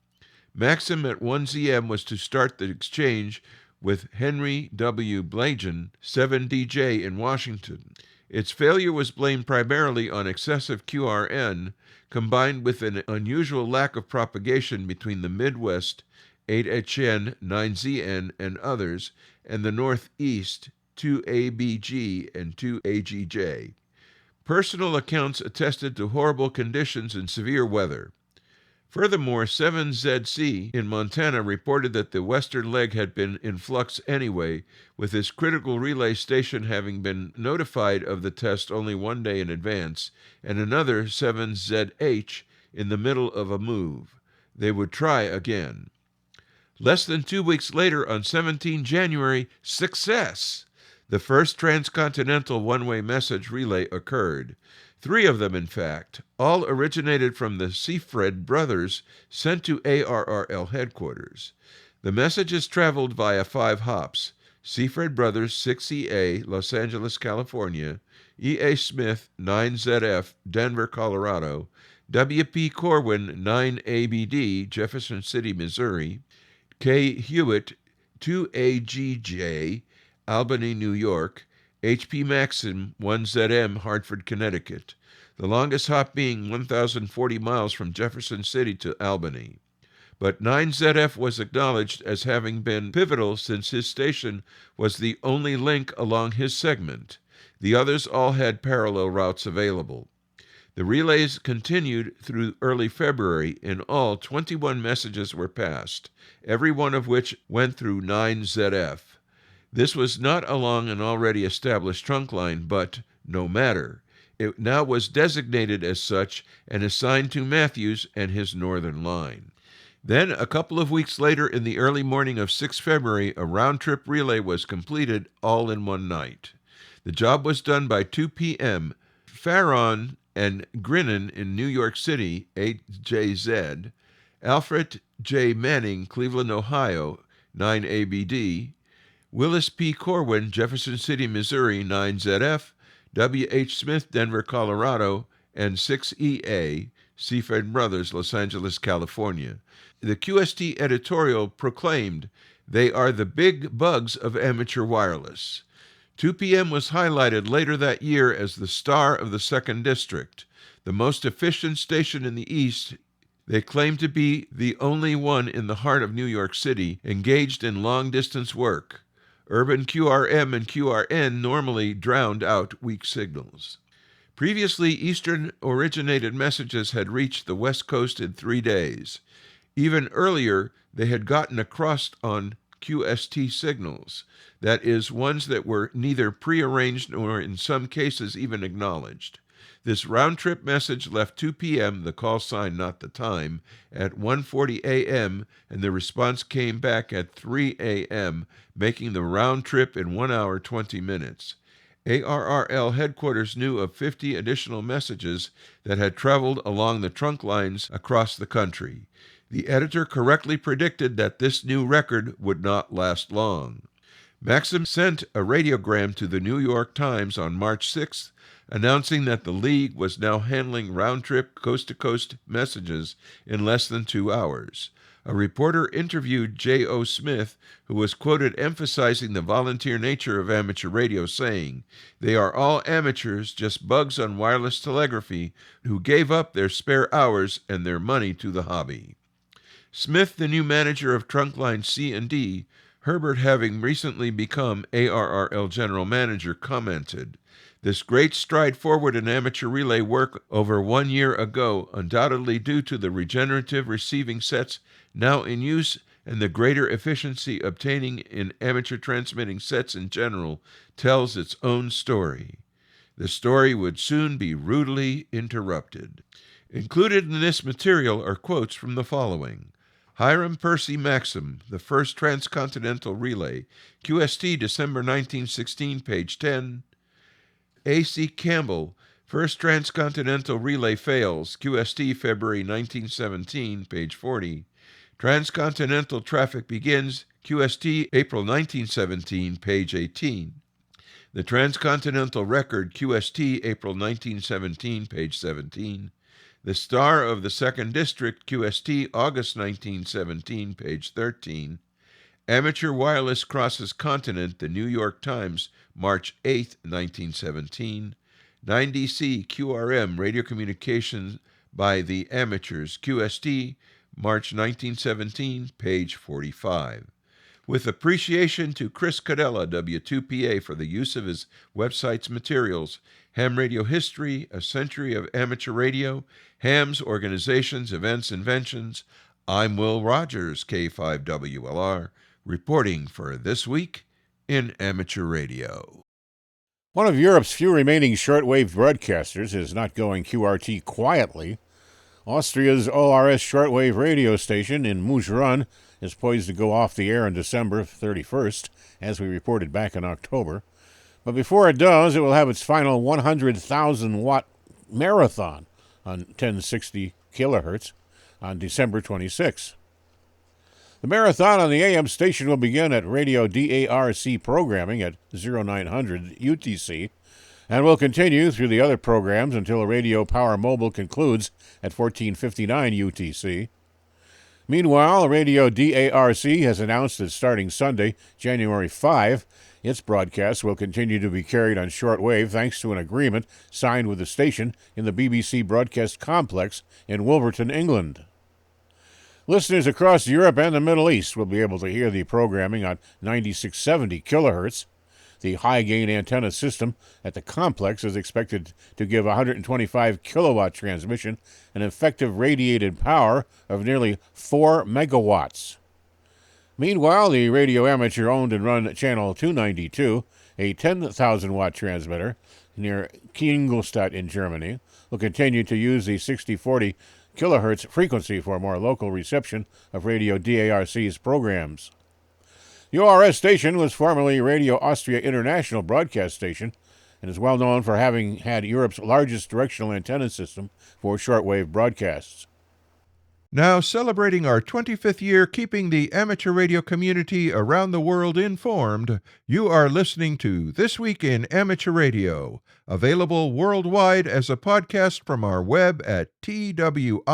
Maxim at 1ZM was to start the exchange with Henry W. Blagen, 7DJ in Washington. Its failure was blamed primarily on excessive QRN, combined with an unusual lack of propagation between the Midwest, 8HN, 9ZN, and others, and the Northeast, 2ABG and 2AGJ. Personal accounts attested to horrible conditions and severe weather. Furthermore, 7ZC in Montana reported that the western leg had been in flux anyway, with this critical relay station having been notified of the test only 1 day in advance, and another 7ZH in the middle of a move. They would try again. Less than 2 weeks later, on 17 January, success! The first transcontinental one-way message relay occurred. 3 of them, in fact, all originated from the Seafred brothers sent to ARRL headquarters. The messages traveled via 5 hops: Seafred Brothers 6EA, Los Angeles, California; E.A. Smith 9ZF, Denver, Colorado; W.P. Corwin 9ABD, Jefferson City, Missouri; K. Hewitt 2AGJ, Albany, New York; H.P. Maxim 1ZM, Hartford, Connecticut, the longest hop being 1,040 miles from Jefferson City to Albany. But 9ZF was acknowledged as having been pivotal since his station was the only link along his segment. The others all had parallel routes available. The relays continued through early February. In all, 21 messages were passed, every one of which went through 9ZF. This was not along an already established trunk line, but no matter. It now was designated as such and assigned to Matthews and his northern line. Then, a couple of weeks later, in the early morning of 6 February, a round-trip relay was completed all in one night. The job was done by 2 p.m. Farron and Grinnan in New York City, 8JZ, Alfred J. Manning, Cleveland, Ohio, 9ABD, Willis P. Corwin, Jefferson City, Missouri, 9ZF, W.H. Smith, Denver, Colorado, and 6EA, Seafred Brothers, Los Angeles, California. The QST editorial proclaimed, "They are the big bugs of amateur wireless." 2 p.m. was highlighted later that year as the star of the 2nd District, the most efficient station in the East. They claim to be the only one in the heart of New York City engaged in long-distance work. Urban QRM and QRN normally drowned out weak signals. Previously, Eastern-originated messages had reached the West Coast in 3 days. Even earlier, they had gotten across on QST signals, that is, ones that were neither prearranged nor in some cases even acknowledged. This round-trip message left 2 p.m., the call sign not the time, at 1:40 a.m., and the response came back at 3 a.m., making the round trip in 1 hour 20 minutes. ARRL headquarters knew of 50 additional messages that had traveled along the trunk lines across the country. The editor correctly predicted that this new record would not last long. Maxim sent a radiogram to the New York Times on March 6th, announcing that the League was now handling round-trip, coast-to-coast messages in less than 2 hours. A reporter interviewed J.O. Smith, who was quoted emphasizing the volunteer nature of amateur radio, saying, "They are all amateurs, just bugs on wireless telegraphy, who gave up their spare hours and their money to the hobby." Smith, the new manager of Trunkline C&D, Herbert having recently become ARRL general manager, commented, "This great stride forward in amateur relay work over 1 year ago, undoubtedly due to the regenerative receiving sets now in use and the greater efficiency obtaining in amateur transmitting sets in general, tells its own story. The story would soon be rudely interrupted." Included in this material are quotes from the following: Hiram Percy Maxim, The First Transcontinental Relay, QST, December 1916, page 10. A.C. Campbell, First Transcontinental Relay Fails, QST, February 1917, page 40. Transcontinental Traffic Begins, QST, April 1917, page 18. The Transcontinental Record, QST, April 1917, page 17. The Star of the 2nd District, QST, August 1917, page 13. Amateur Wireless Crosses Continent, The New York Times, March 8, 1917. 9DC QRM, Radio Communications by the Amateurs, QST, March 1917, page 45. With appreciation to Chris Cadella, W2PA, for the use of his website's materials, Ham Radio History, A Century of Amateur Radio, Ham's Organizations, Events, Inventions, I'm Will Rogers, K5WLR, reporting for This Week in Amateur Radio. One of Europe's few remaining shortwave broadcasters is not going QRT quietly. Austria's ORS shortwave radio station in Mugeron is poised to go off the air on December 31st, as we reported back in October. But before it does, it will have its final 100,000-watt marathon on 1060 kilohertz on December 26th. The marathon on the AM station will begin at radio DARC programming at 0900 UTC and will continue through the other programs until Radio Power Mobile concludes at 1459 UTC. Meanwhile, Radio DARC has announced that starting Sunday, January 5, its broadcasts will continue to be carried on shortwave thanks to an agreement signed with the station in the BBC broadcast complex in Wolverton, England. Listeners across Europe and the Middle East will be able to hear the programming on 9670 kilohertz. The high-gain antenna system at the complex is expected to give 125 kilowatt transmission and effective radiated power of nearly 4 megawatts. Meanwhile, the Radio Amateur owned and run Channel 292, a 10,000-watt transmitter near Ingolstadt in Germany, will continue to use the 6040 kilohertz frequency for more local reception of Radio DARC's programs. The ORS station was formerly Radio Austria International broadcast station and is well known for having had Europe's largest directional antenna system for shortwave broadcasts. Now celebrating our 25th year keeping the amateur radio community around the world informed, you are listening to This Week in Amateur Radio, available worldwide as a podcast from our web at twiar.net.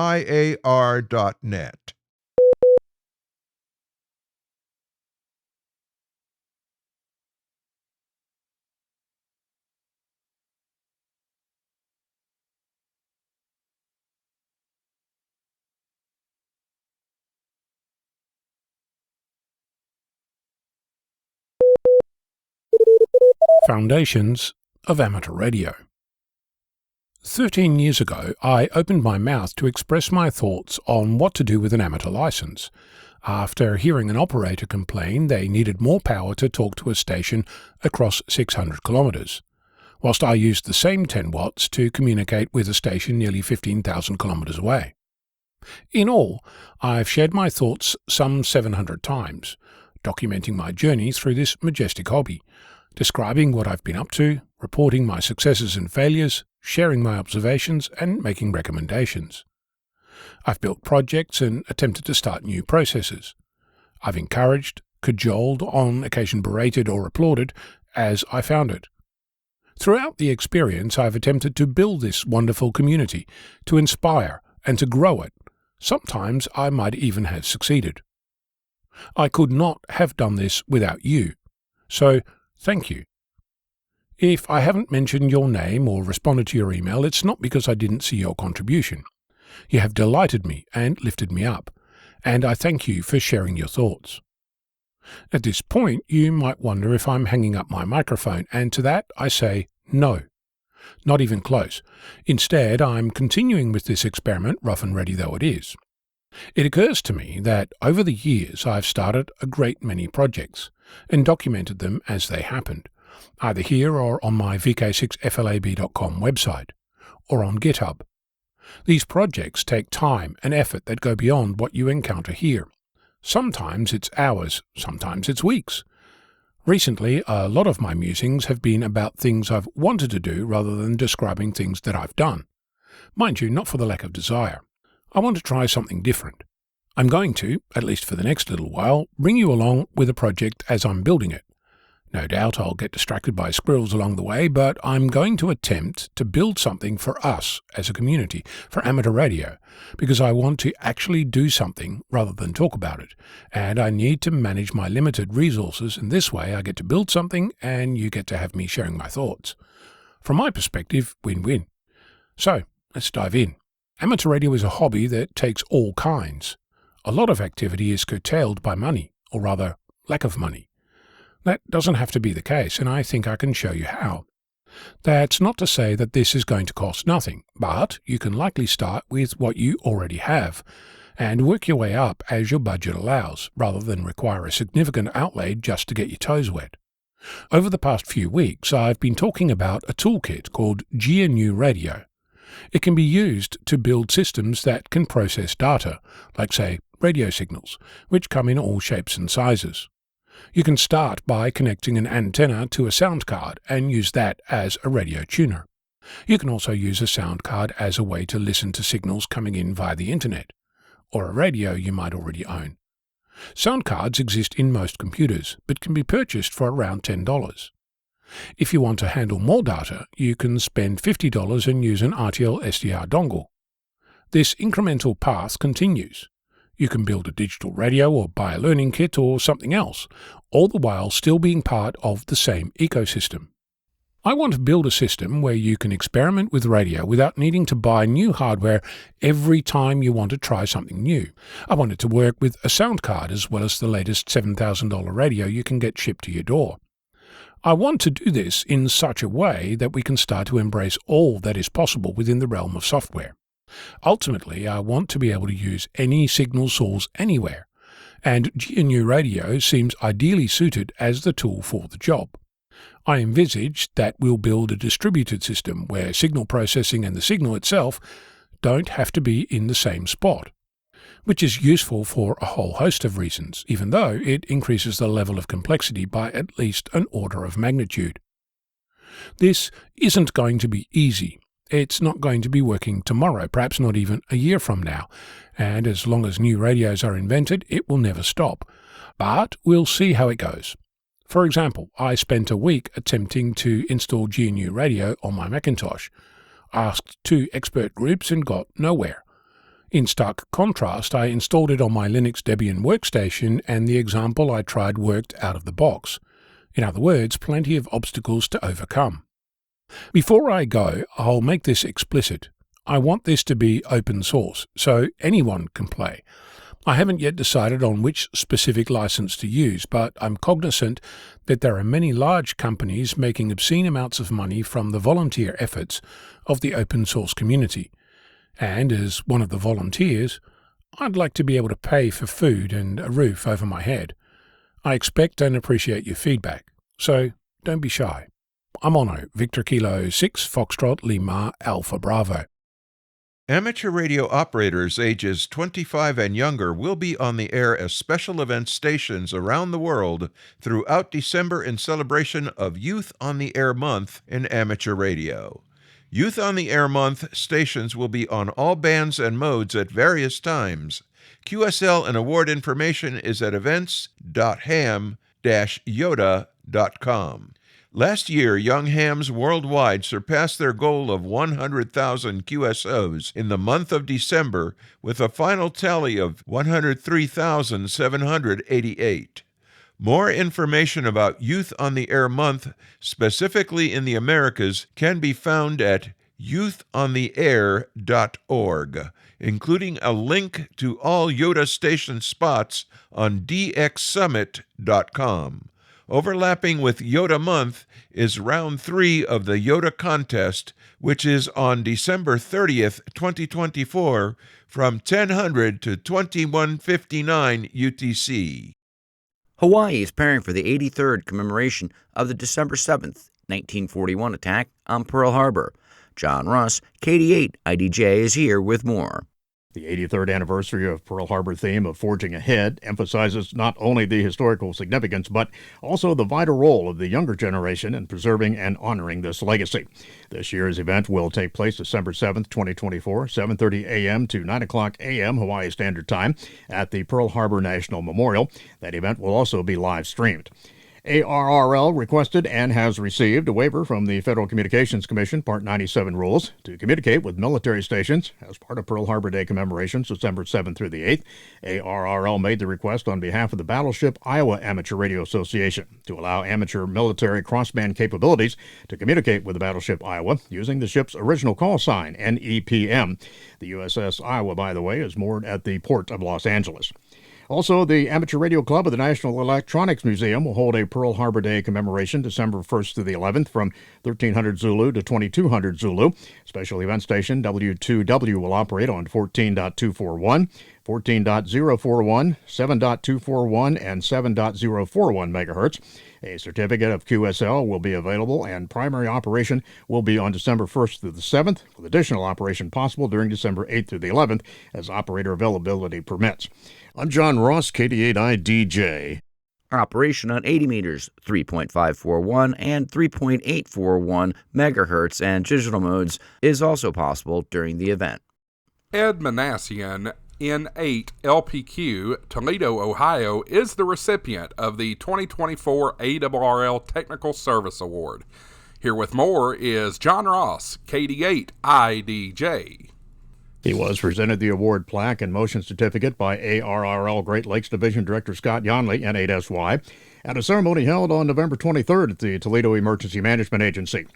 Foundations of Amateur Radio. 13 years ago, I opened my mouth to express my thoughts on what to do with an amateur license, after hearing an operator complain they needed more power to talk to a station across 600 kilometers, whilst I used the same 10 watts to communicate with a station nearly 15,000 kilometers away. In all, I've shared my thoughts some 700 times, documenting my journey through this majestic hobby, describing what I've been up to, reporting my successes and failures, sharing my observations, and making recommendations. I've built projects and attempted to start new processes. I've encouraged, cajoled, on occasion berated or applauded, as I found it. Throughout the experience, I've attempted to build this wonderful community, to inspire and to grow it. Sometimes I might even have succeeded. I could not have done this without you. So, thank you. If I haven't mentioned your name or responded to your email, it's not because I didn't see your contribution. You have delighted me and lifted me up, and I thank you for sharing your thoughts. At this point, you might wonder if I'm hanging up my microphone, and to that I say no. Not even close. Instead, I'm continuing with this experiment, rough and ready though it is. It occurs to me that over the years I've started a great many projects and documented them as they happened, either here or on my vk6flab.com website, or on GitHub. These projects take time and effort that go beyond what you encounter here. Sometimes it's hours, sometimes it's weeks. Recently, a lot of my musings have been about things I've wanted to do rather than describing things that I've done. Mind you, not for the lack of desire. I want to try something different. I'm going to, at least for the next little while, bring you along with a project as I'm building it. No doubt I'll get distracted by squirrels along the way, but I'm going to attempt to build something for us as a community, for amateur radio, because I want to actually do something rather than talk about it, and I need to manage my limited resources, and this way I get to build something and you get to have me sharing my thoughts. From my perspective, win-win. So, let's dive in. Amateur radio is a hobby that takes all kinds. A lot of activity is curtailed by money, or rather, lack of money. That doesn't have to be the case, and I think I can show you how. That's not to say that this is going to cost nothing, but you can likely start with what you already have, and work your way up as your budget allows, rather than require a significant outlay just to get your toes wet. Over the past few weeks, I've been talking about a toolkit called GNU Radio. It can be used to build systems that can process data, like, say, radio signals, which come in all shapes and sizes. You can start by connecting an antenna to a sound card and use that as a radio tuner. You can also use a sound card as a way to listen to signals coming in via the internet, or a radio you might already own. Sound cards exist in most computers, but can be purchased for around $10. If you want to handle more data, you can spend $50 and use an RTL SDR dongle. This incremental path continues. You can build a digital radio or buy a learning kit or something else, all the while still being part of the same ecosystem. I want to build a system where you can experiment with radio without needing to buy new hardware every time you want to try something new. I want it to work with a sound card as well as the latest $7,000 radio you can get shipped to your door. I want to do this in such a way that we can start to embrace all that is possible within the realm of software. Ultimately, I want to be able to use any signal source anywhere, and GNU Radio seems ideally suited as the tool for the job. I envisage that we'll build a distributed system where signal processing and the signal itself don't have to be in the same spot, which is useful for a whole host of reasons, even though it increases the level of complexity by at least an order of magnitude. This isn't going to be easy. It's not going to be working tomorrow, perhaps not even a year from now, and as long as new radios are invented, it will never stop. But we'll see how it goes. For example, I spent a week attempting to install GNU Radio on my Macintosh, asked 2 expert groups and got nowhere. In stark contrast, I installed it on my Linux Debian workstation, and the example I tried worked out of the box. In other words, plenty of obstacles to overcome. Before I go, I'll make this explicit. I want this to be open source, so anyone can play. I haven't yet decided on which specific license to use, but I'm cognizant that there are many large companies making obscene amounts of money from the volunteer efforts of the open source community. And as one of the volunteers, I'd like to be able to pay for food and a roof over my head. I expect and appreciate your feedback, so don't be shy. I'm Ono, Victor Kilo 6, Foxtrot Lima, Alpha Bravo. Amateur radio operators ages 25 and younger will be on the air as special event stations around the world throughout December in celebration of Youth on the Air Month in amateur radio. Youth on the Air Month stations will be on all bands and modes at various times. QSL and award information is at events.ham-yoda.com. Last year, young hams worldwide surpassed their goal of 100,000 QSOs in the month of December with a final tally of 103,788. More information about Youth on the Air Month, specifically in the Americas, can be found at youthontheair.org, including a link to all Yoda station spots on dxsummit.com. Overlapping with Yoda Month is Round 3 of the Yoda Contest, which is on December 30th, 2024, from 1000 to 2159 UTC. Hawaii is preparing for the 83rd commemoration of the December 7th, 1941 attack on Pearl Harbor. John Ross, KD8 IDJ, is here with more. The 83rd anniversary of Pearl Harbor theme of Forging Ahead emphasizes not only the historical significance, but also the vital role of the younger generation in preserving and honoring this legacy. This year's event will take place December 7th, 2024, 7:30 a.m. to 9 o'clock a.m. Hawaii Standard Time at the Pearl Harbor National Memorial. That event will also be live streamed. ARRL requested and has received a waiver from the Federal Communications Commission Part 97 rules to communicate with military stations as part of Pearl Harbor Day commemorations December 7th through the 8th. ARRL made the request on behalf of the Battleship Iowa Amateur Radio Association to allow amateur military crossband capabilities to communicate with the Battleship Iowa using the ship's original call sign, NEPM. The USS Iowa, by the way, is moored at the Port of Los Angeles. Also, the Amateur Radio Club of the National Electronics Museum will hold a Pearl Harbor Day commemoration December 1st to the 11th from 1300 Zulu to 2200 Zulu. Special event station W2W will operate on 14.241, 14.041, 7.241, and 7.041 megahertz. A certificate of QSL will be available, and primary operation will be on December 1st through the 7th, with additional operation possible during December 8th through the 11th as operator availability permits. I'm John Ross, KD8I-DJ. Operation on 80 meters, 3.541 and 3.841 megahertz and digital modes is also possible during the event. Ed Manassian, N8 LPQ, Toledo, Ohio, is the recipient of the 2024 ARRL Technical Service Award. Here with more is John Ross, KD8I-DJ. He was presented the award plaque and motion certificate by ARRL Great Lakes Division Director Scott Yonley, N8SY, at a ceremony held on November 23rd at the Toledo Emergency Management Agency.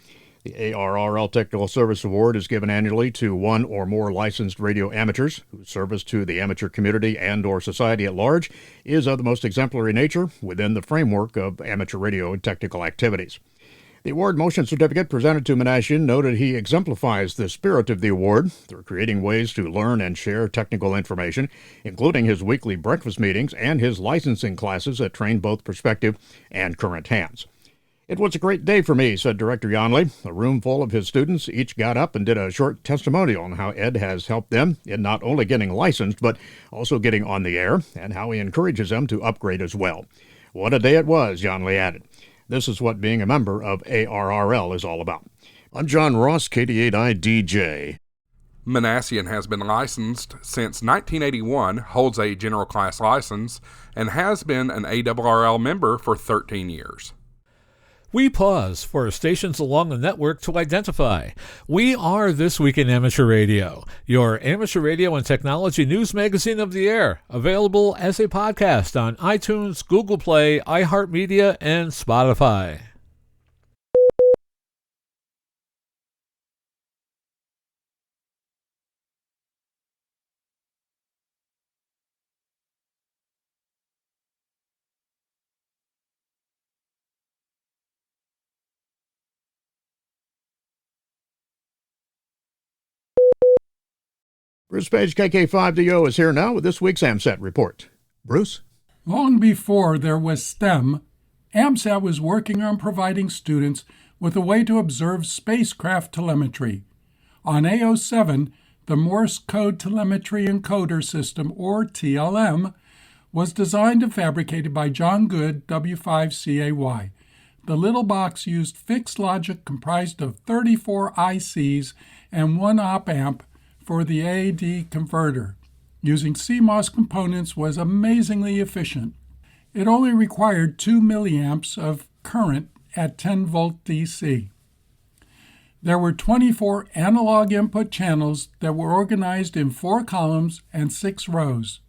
The ARRL Technical Service Award is given annually to one or more licensed radio amateurs whose service to the amateur community and or society at large is of the most exemplary nature within the framework of amateur radio and technical activities. The award motion certificate presented to Menashian noted he exemplifies the spirit of the award through creating ways to learn and share technical information, including his weekly breakfast meetings and his licensing classes that train both prospective and current hands. It was a great day for me, said Director Yonley. A room full of his students each got up and did a short testimonial on how Ed has helped them in not only getting licensed, but also getting on the air, and how he encourages them to upgrade as well. What a day it was, Yonley added. This is what being a member of ARRL is all about. I'm John Ross, KD8I-DJ. Manassian has been licensed since 1981, holds a general class license, and has been an ARRL member for 13 years. We pause for stations along the network to identify. We are This Week in Amateur Radio, your amateur radio and technology news magazine of the air, available as a podcast on iTunes, Google Play, iHeartMedia, and Spotify. Bruce Page, KK5DO, is here now with this week's AMSAT report. Bruce? Long before there was STEM, AMSAT was working on providing students with a way to observe spacecraft telemetry. On A07, the Morse code telemetry encoder system, or TLM, was designed and fabricated by John Good, W5CAY. The little box used fixed logic comprised of 34 ICs and 1 op-amp for the AD converter. Using CMOS components was amazingly efficient. It only required 2 milliamps of current at 10 volt DC. There were 24 analog input channels that were organized in 4 columns and 6 rows.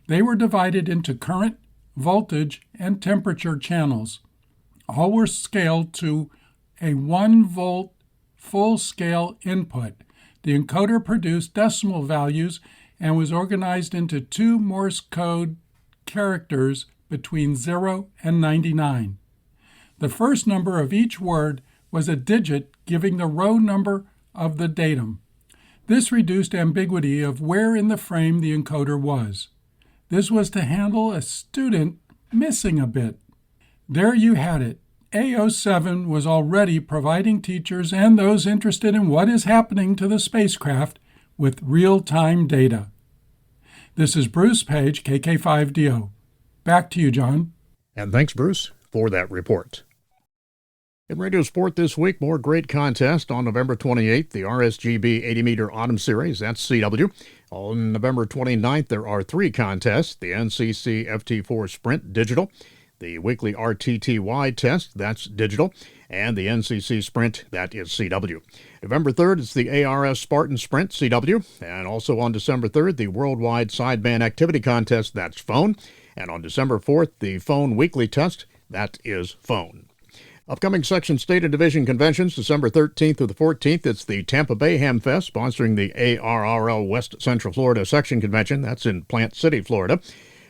They were divided into current, voltage, and temperature channels. All were scaled to a 1 volt full-scale input. The encoder produced decimal values and was organized into 2 Morse code characters between 0 and 99. The first number of each word was a digit giving the row number of the datum. This reduced ambiguity of where in the frame the encoder was. This was to handle a student missing a bit. There you had it. A07 was already providing teachers and those interested in what is happening to the spacecraft with real-time data. This is Bruce Page, KK5DO. Back to you, John. And thanks, Bruce, for that report. In Radio Sport this week, more great contest. On November 28th, the RSGB 80-meter Autumn Series, that's CW. On November 29th, there are 3 contests, the NCC FT4 Sprint Digital, the weekly RTTY test, that's digital, and the NCC Sprint, that is CW. November 3rd, it's the ARS Spartan Sprint, CW, and also on December 3rd, the Worldwide Sideband Activity Contest, that's phone, and on December 4th, the Phone Weekly Test, that is phone. Upcoming Section State and Division Conventions, December 13th through the 14th, it's the Tampa Bay Ham Fest, sponsoring the ARRL West Central Florida Section Convention. That's in Plant City, Florida.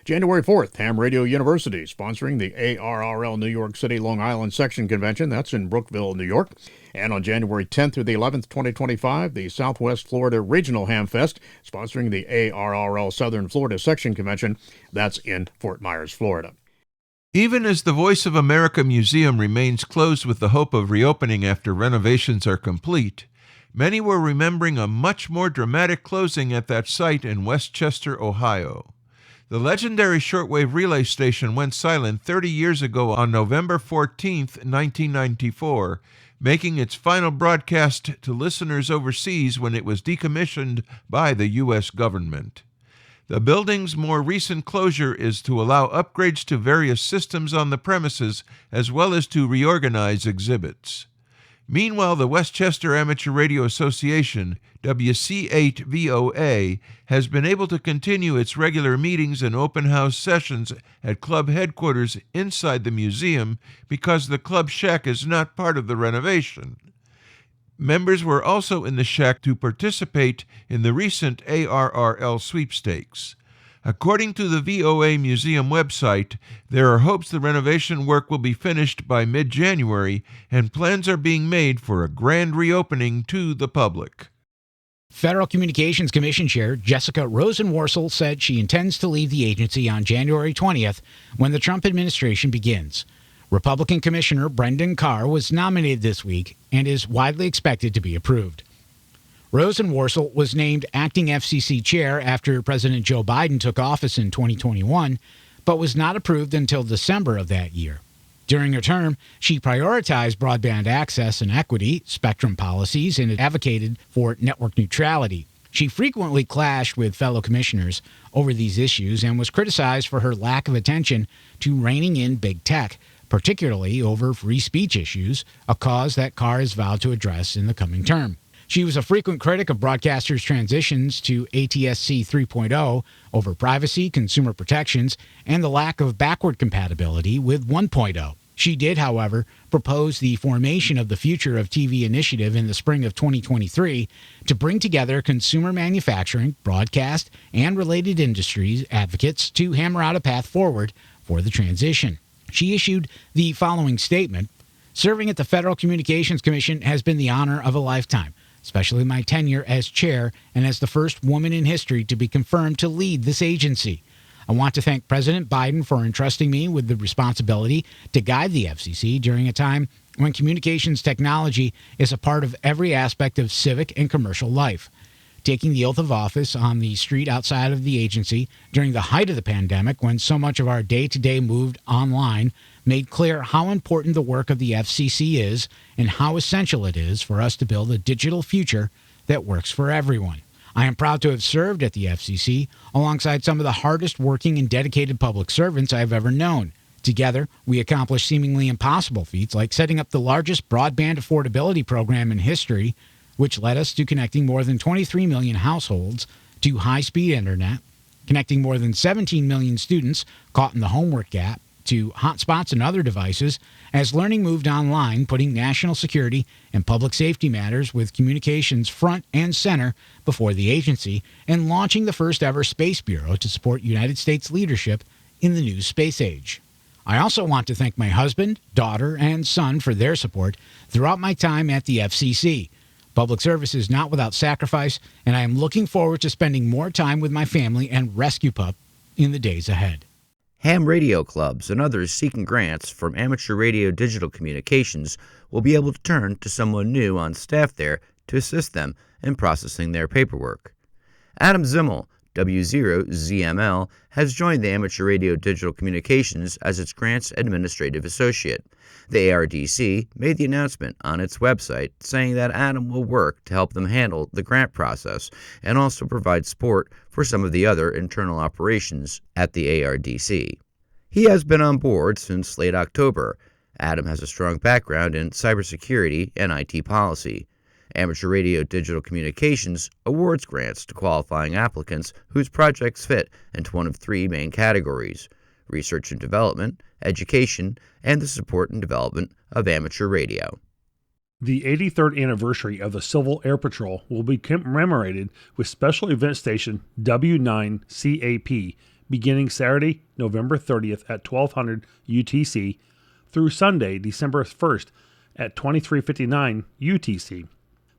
January 4th, Ham Radio University, sponsoring the ARRL New York City Long Island Section Convention. That's in Brookville, New York. And on January 10th through the 11th, 2025, the Southwest Florida Regional Ham Fest, sponsoring the ARRL Southern Florida Section Convention. That's in Fort Myers, Florida. Even as the Voice of America Museum remains closed with the hope of reopening after renovations are complete, many were remembering a much more dramatic closing at that site in Westchester, Ohio. The legendary shortwave relay station went silent 30 years ago on November 14, 1994, making its final broadcast to listeners overseas when it was decommissioned by the U.S. government. The building's more recent closure is to allow upgrades to various systems on the premises as well as to reorganize exhibits. Meanwhile, the Westchester Amateur Radio Association, WC8VOA, has been able to continue its regular meetings and open house sessions at club headquarters inside the museum because the club shack is not part of the renovation. Members were also in the shack to participate in the recent ARRL sweepstakes. According to the VOA Museum website, there are hopes the renovation work will be finished by mid-January, and plans are being made for a grand reopening to the public. Federal Communications Commission Chair Jessica Rosenworcel said she intends to leave the agency on January 20th when the Trump administration begins. Republican Commissioner Brendan Carr was nominated this week and is widely expected to be approved. Rosenworcel was named acting FCC chair after President Joe Biden took office in 2021, but was not approved until December of that year. During her term, she prioritized broadband access and equity, spectrum policies, and advocated for network neutrality. She frequently clashed with fellow commissioners over these issues and was criticized for her lack of attention to reining in big tech, particularly over free speech issues, a cause that Carr has vowed to address in the coming term. She was a frequent critic of broadcasters' transitions to ATSC 3.0 over privacy, consumer protections, and the lack of backward compatibility with 1.0. She did, however, propose the formation of the Future of TV initiative in the spring of 2023 to bring together consumer manufacturing, broadcast, and related industries advocates to hammer out a path forward for the transition. She issued the following statement: "Serving at the Federal Communications Commission has been the honor of a lifetime, especially my tenure as chair and as the first woman in history to be confirmed to lead this agency. I want to thank President Biden for entrusting me with the responsibility to guide the FCC during a time when communications technology is a part of every aspect of civic and commercial life. Taking the oath of office on the street outside of the agency during the height of the pandemic, when so much of our day-to-day moved online, made clear how important the work of the FCC is and how essential it is for us to build a digital future that works for everyone. I am proud to have served at the FCC alongside some of the hardest working and dedicated public servants I have ever known. Together, we accomplished seemingly impossible feats like setting up the largest broadband affordability program in history, which led us to connecting more than 23 million households to high-speed internet, connecting more than 17 million students caught in the homework gap to hotspots and other devices as learning moved online, putting national security and public safety matters with communications front and center before the agency, and launching the first ever Space Bureau to support United States leadership in the new space age. I also want to thank my husband, daughter, and son for their support throughout my time at the FCC. Public service is not without sacrifice, and I am looking forward to spending more time with my family and rescue pup in the days ahead." Ham radio clubs and others seeking grants from Amateur Radio Digital Communications will be able to turn to someone new on staff there to assist them in processing their paperwork. Adam Zimmel, W0ZML, has joined the Amateur Radio Digital Communications as its grants administrative associate. The ARDC made the announcement on its website saying that Adam will work to help them handle the grant process and also provide support for some of the other internal operations at the ARDC. He has been on board since late October. Adam has a strong background in cybersecurity and IT policy. Amateur Radio Digital Communications awards grants to qualifying applicants whose projects fit into one of three main categories: research and development, education, and the support and development of amateur radio. The 83rd anniversary of the Civil Air Patrol will be commemorated with special event station W9CAP beginning Saturday, November 30th at 1200 UTC through Sunday, December 1st at 2359 UTC.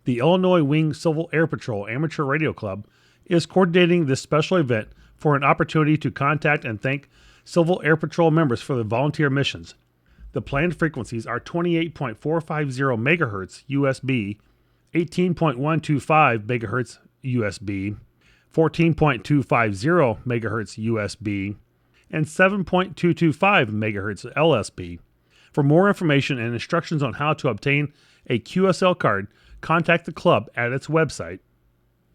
The Illinois Wing Civil Air Patrol Amateur Radio Club is coordinating this special event for an opportunity to contact and thank Civil Air Patrol members for their volunteer missions. The planned frequencies are 28.450 MHz USB, 18.125 MHz USB, 14.250 MHz USB, and 7.225 MHz LSB. For more information and instructions on how to obtain a QSL card, contact the club at its website.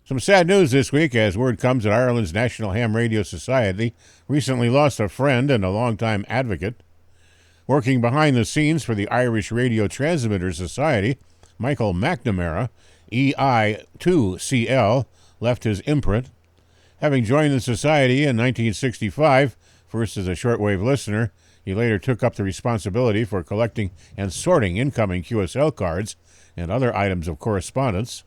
Some sad news this week as word comes that Ireland's National Ham Radio Society recently lost a friend and a longtime advocate. Working behind the scenes for the Irish Radio Transmitter Society, Michael McNamara, EI2CL, left his imprint. Having joined the society in 1965, first as a shortwave listener, he later took up the responsibility for collecting and sorting incoming QSL cards and other items of correspondence.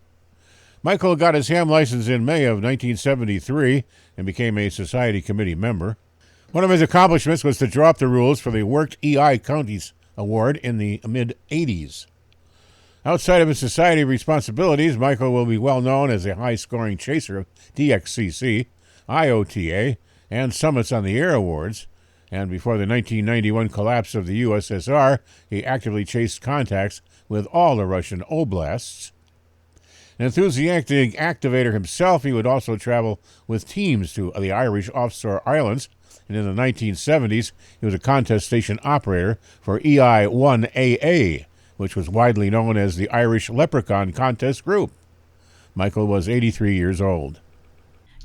Michael got his ham license in May of 1973 and became a society committee member. One of his accomplishments was to draw up the rules for the Worked EI Counties Award in the mid-'80s. Outside of his society responsibilities, Michael will be well known as a high-scoring chaser of DXCC, IOTA, and Summits on the Air Awards, and before the 1991 collapse of the USSR, he actively chased contacts with all the Russian oblasts. An enthusiastic activator himself, he would also travel with teams to the Irish offshore islands, and in the 1970s, he was a contest station operator for EI-1AA, which was widely known as the Irish Leprechaun Contest Group. Michael was 83 years old.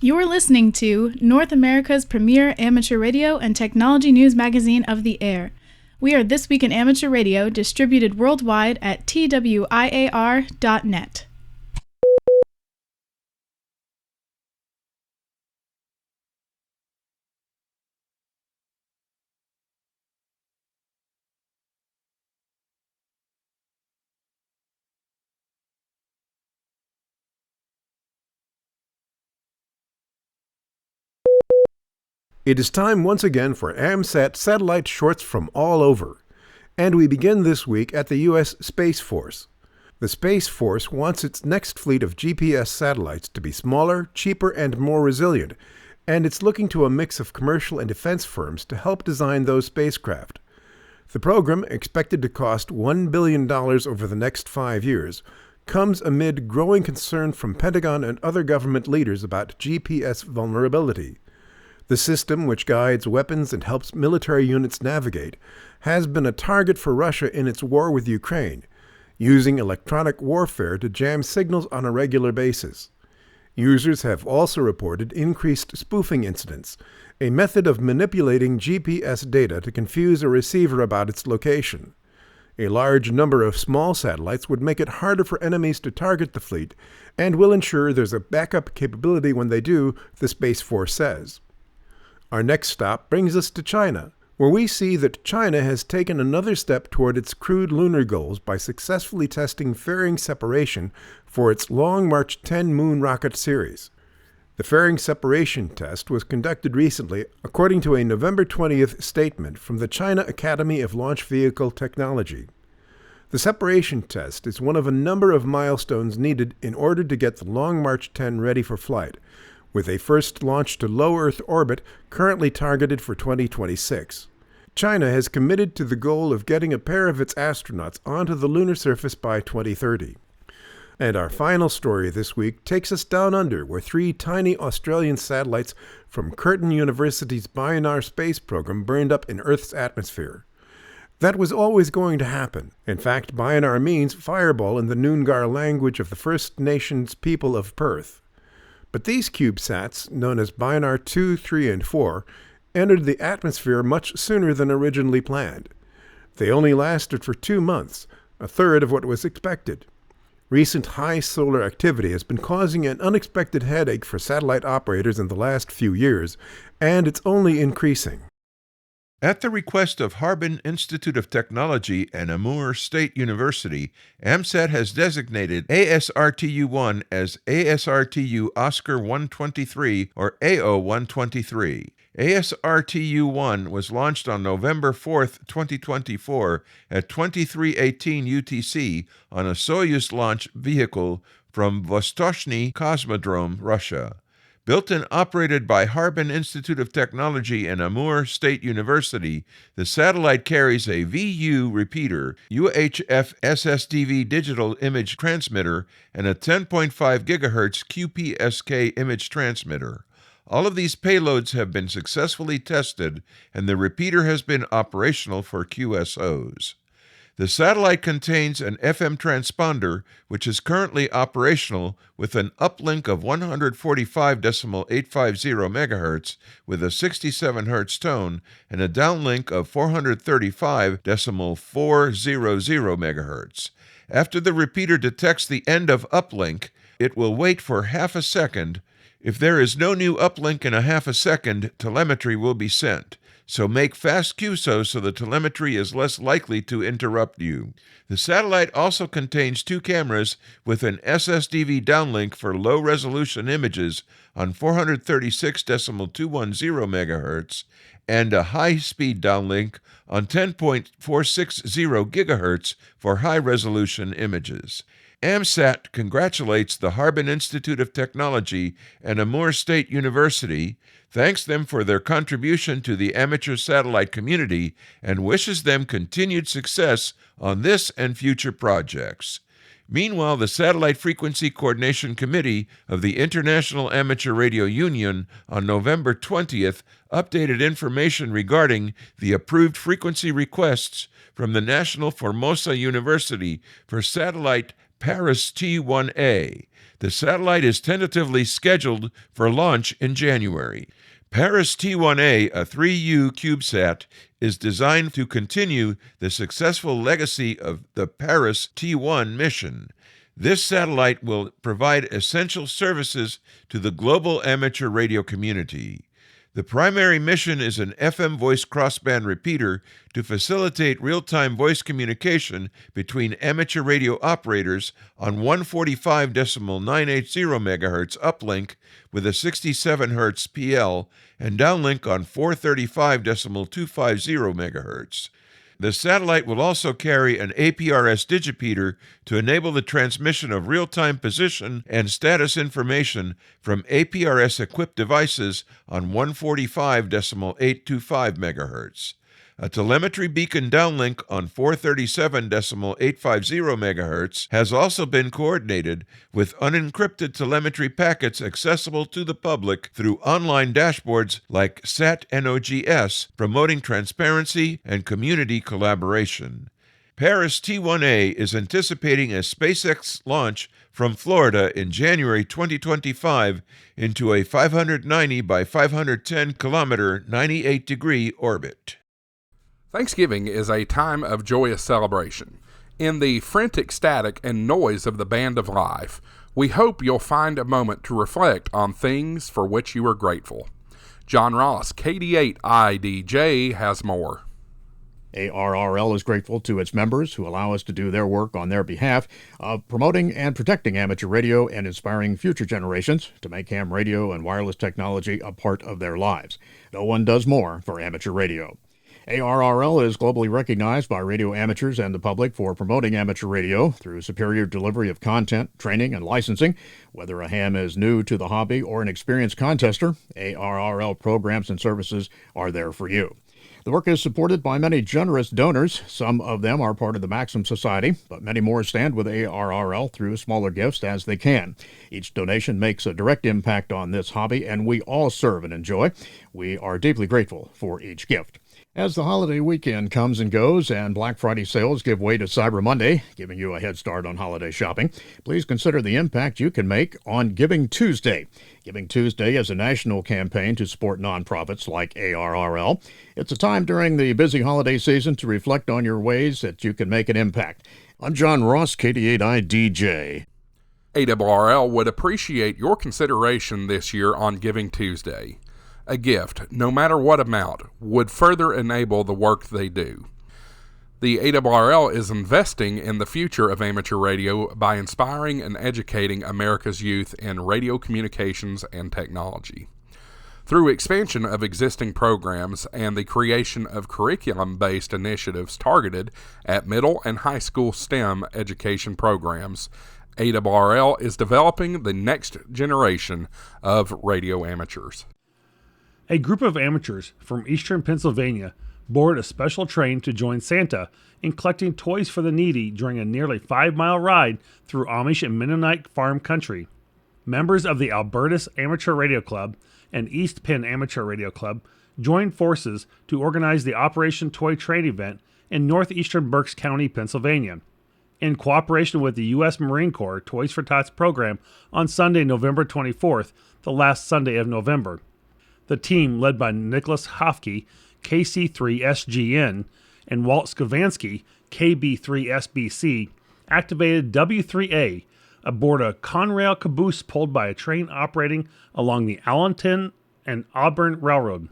You're listening to North America's premier amateur radio and technology news magazine of the air. We are This Week in Amateur Radio, distributed worldwide at twiar.net. It is time once again for AMSAT satellite shorts from all over. And we begin this week at the U.S. Space Force. The Space Force wants its next fleet of GPS satellites to be smaller, cheaper, and more resilient, and it's looking to a mix of commercial and defense firms to help design those spacecraft. The program, expected to cost $1 billion over the next 5 years, comes amid growing concern from Pentagon and other government leaders about GPS vulnerability. The system, which guides weapons and helps military units navigate, has been a target for Russia in its war with Ukraine, using electronic warfare to jam signals on a regular basis. Users have also reported increased spoofing incidents, a method of manipulating GPS data to confuse a receiver about its location. A large number of small satellites would make it harder for enemies to target the fleet, and will ensure there's a backup capability when they do, the Space Force says. Our next stop brings us to China, where we see that China has taken another step toward its crewed lunar goals by successfully testing fairing separation for its Long March 10 moon rocket series. The fairing separation test was conducted recently, according to a November 20th statement from the China Academy of Launch Vehicle Technology. The separation test is one of a number of milestones needed in order to get the Long March 10 ready for flight, with a first launch to low Earth orbit currently targeted for 2026. China has committed to the goal of getting a pair of its astronauts onto the lunar surface by 2030. And our final story this week takes us down under, where 3 tiny Australian satellites from Curtin University's Bionar space program burned up in Earth's atmosphere. That was always going to happen. In fact, Bionar means fireball in the Noongar language of the First Nations people of Perth. But these CubeSats, known as Bionar 2, 3, and 4, entered the atmosphere much sooner than originally planned. They only lasted for 2 months, a third of what was expected. Recent high solar activity has been causing an unexpected headache for satellite operators in the last few years, and it's only increasing. At the request of Harbin Institute of Technology and Amur State University, AMSAT has designated ASRTU-1 as ASRTU-OSCAR 123 or AO 123. ASRTU-1 was launched on November 4, 2024 at 23:18 UTC on a Soyuz launch vehicle from Vostochny Cosmodrome, Russia. Built and operated by Harbin Institute of Technology and Amur State University, the satellite carries a VU repeater, UHF SSDV digital image transmitter, and a 10.5 GHz QPSK image transmitter. All of these payloads have been successfully tested, and the repeater has been operational for QSOs. The satellite contains an FM transponder, which is currently operational with an uplink of 145.850 MHz with a 67 Hz tone and a downlink of 435.400 MHz. After the repeater detects the end of uplink, it will wait for half a second. If there is no new uplink in a half a second, telemetry will be sent. So make fast QSO so the telemetry is less likely to interrupt you. The satellite also contains 2 cameras with an SSDV downlink for low-resolution images on 436.210 MHz and a high-speed downlink on 10.460 GHz for high-resolution images. AMSAT congratulates the Harbin Institute of Technology and Amur State University, thanks them for their contribution to the amateur satellite community, and wishes them continued success on this and future projects. Meanwhile, the Satellite Frequency Coordination Committee of the International Amateur Radio Union on November 20th updated information regarding the approved frequency requests from the National Formosa University for satellite Paris T1A. The satellite is tentatively scheduled for launch in January. Paris T1A, a 3U CubeSat, is designed to continue the successful legacy of the Paris T1 mission. This satellite will provide essential services to the global amateur radio community. The primary mission is an FM voice crossband repeater to facilitate real-time voice communication between amateur radio operators on 145.980 MHz uplink with a 67 Hz PL and downlink on 435.250 MHz. The satellite will also carry an APRS digipeater to enable the transmission of real-time position and status information from APRS-equipped devices on 145.825 MHz. A telemetry beacon downlink on 437.850 MHz has also been coordinated with unencrypted telemetry packets accessible to the public through online dashboards like SatNOGS, promoting transparency and community collaboration. Paris T1A is anticipating a SpaceX launch from Florida in January 2025 into a 590 by 510 kilometer 98-degree orbit. Thanksgiving is a time of joyous celebration. In the frantic static and noise of the band of life, we hope you'll find a moment to reflect on things for which you are grateful. John Ross, KD8IDJ, has more. ARRL is grateful to its members who allow us to do their work on their behalf of promoting and protecting amateur radio and inspiring future generations to make ham radio and wireless technology a part of their lives. No one does more for amateur radio. ARRL is globally recognized by radio amateurs and the public for promoting amateur radio through superior delivery of content, training, and licensing. Whether a ham is new to the hobby or an experienced contester, ARRL programs and services are there for you. The work is supported by many generous donors. Some of them are part of the Maxim Society, but many more stand with ARRL through smaller gifts as they can. Each donation makes a direct impact on this hobby, and we all serve and enjoy. We are deeply grateful for each gift. As the holiday weekend comes and goes and Black Friday sales give way to Cyber Monday, giving you a head start on holiday shopping, please consider the impact you can make on Giving Tuesday. Giving Tuesday is a national campaign to support nonprofits like ARRL. It's a time during the busy holiday season to reflect on your ways that you can make an impact. I'm John Ross, KD8I DJ. ARRL would appreciate your consideration this year on Giving Tuesday. A gift, no matter what amount, would further enable the work they do. The ARRL is investing in the future of amateur radio by inspiring and educating America's youth in radio communications and technology. Through expansion of existing programs and the creation of curriculum-based initiatives targeted at middle and high school STEM education programs, ARRL is developing the next generation of radio amateurs. A group of amateurs from eastern Pennsylvania boarded a special train to join Santa in collecting toys for the needy during a nearly 5-mile ride through Amish and Mennonite farm country. Members of the Albertus Amateur Radio Club and East Penn Amateur Radio Club joined forces to organize the Operation Toy Train event in northeastern Berks County, Pennsylvania. In cooperation with the U.S. Marine Corps Toys for Tots program on Sunday, November 24th, the last Sunday of November. The team, led by Nicholas Hofke, KC3SGN, and Walt Skavansky, KB3SBC, activated W3A aboard a Conrail caboose pulled by a train operating along the Allenton and Auburn Railroad.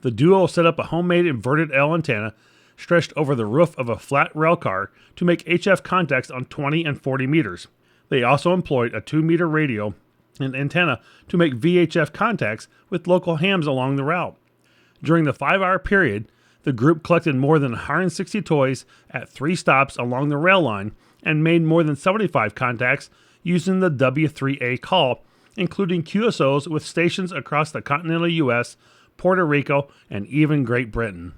The duo set up a homemade inverted L antenna stretched over the roof of a flat rail car to make HF contacts on 20 and 40 meters. They also employed a 2-meter radio and antenna to make VHF contacts with local hams along the route. During the 5-hour period, the group collected more than 160 toys at 3 stops along the rail line and made more than 75 contacts using the W3A call, including QSOs with stations across the continental U.S., Puerto Rico, and even Great Britain.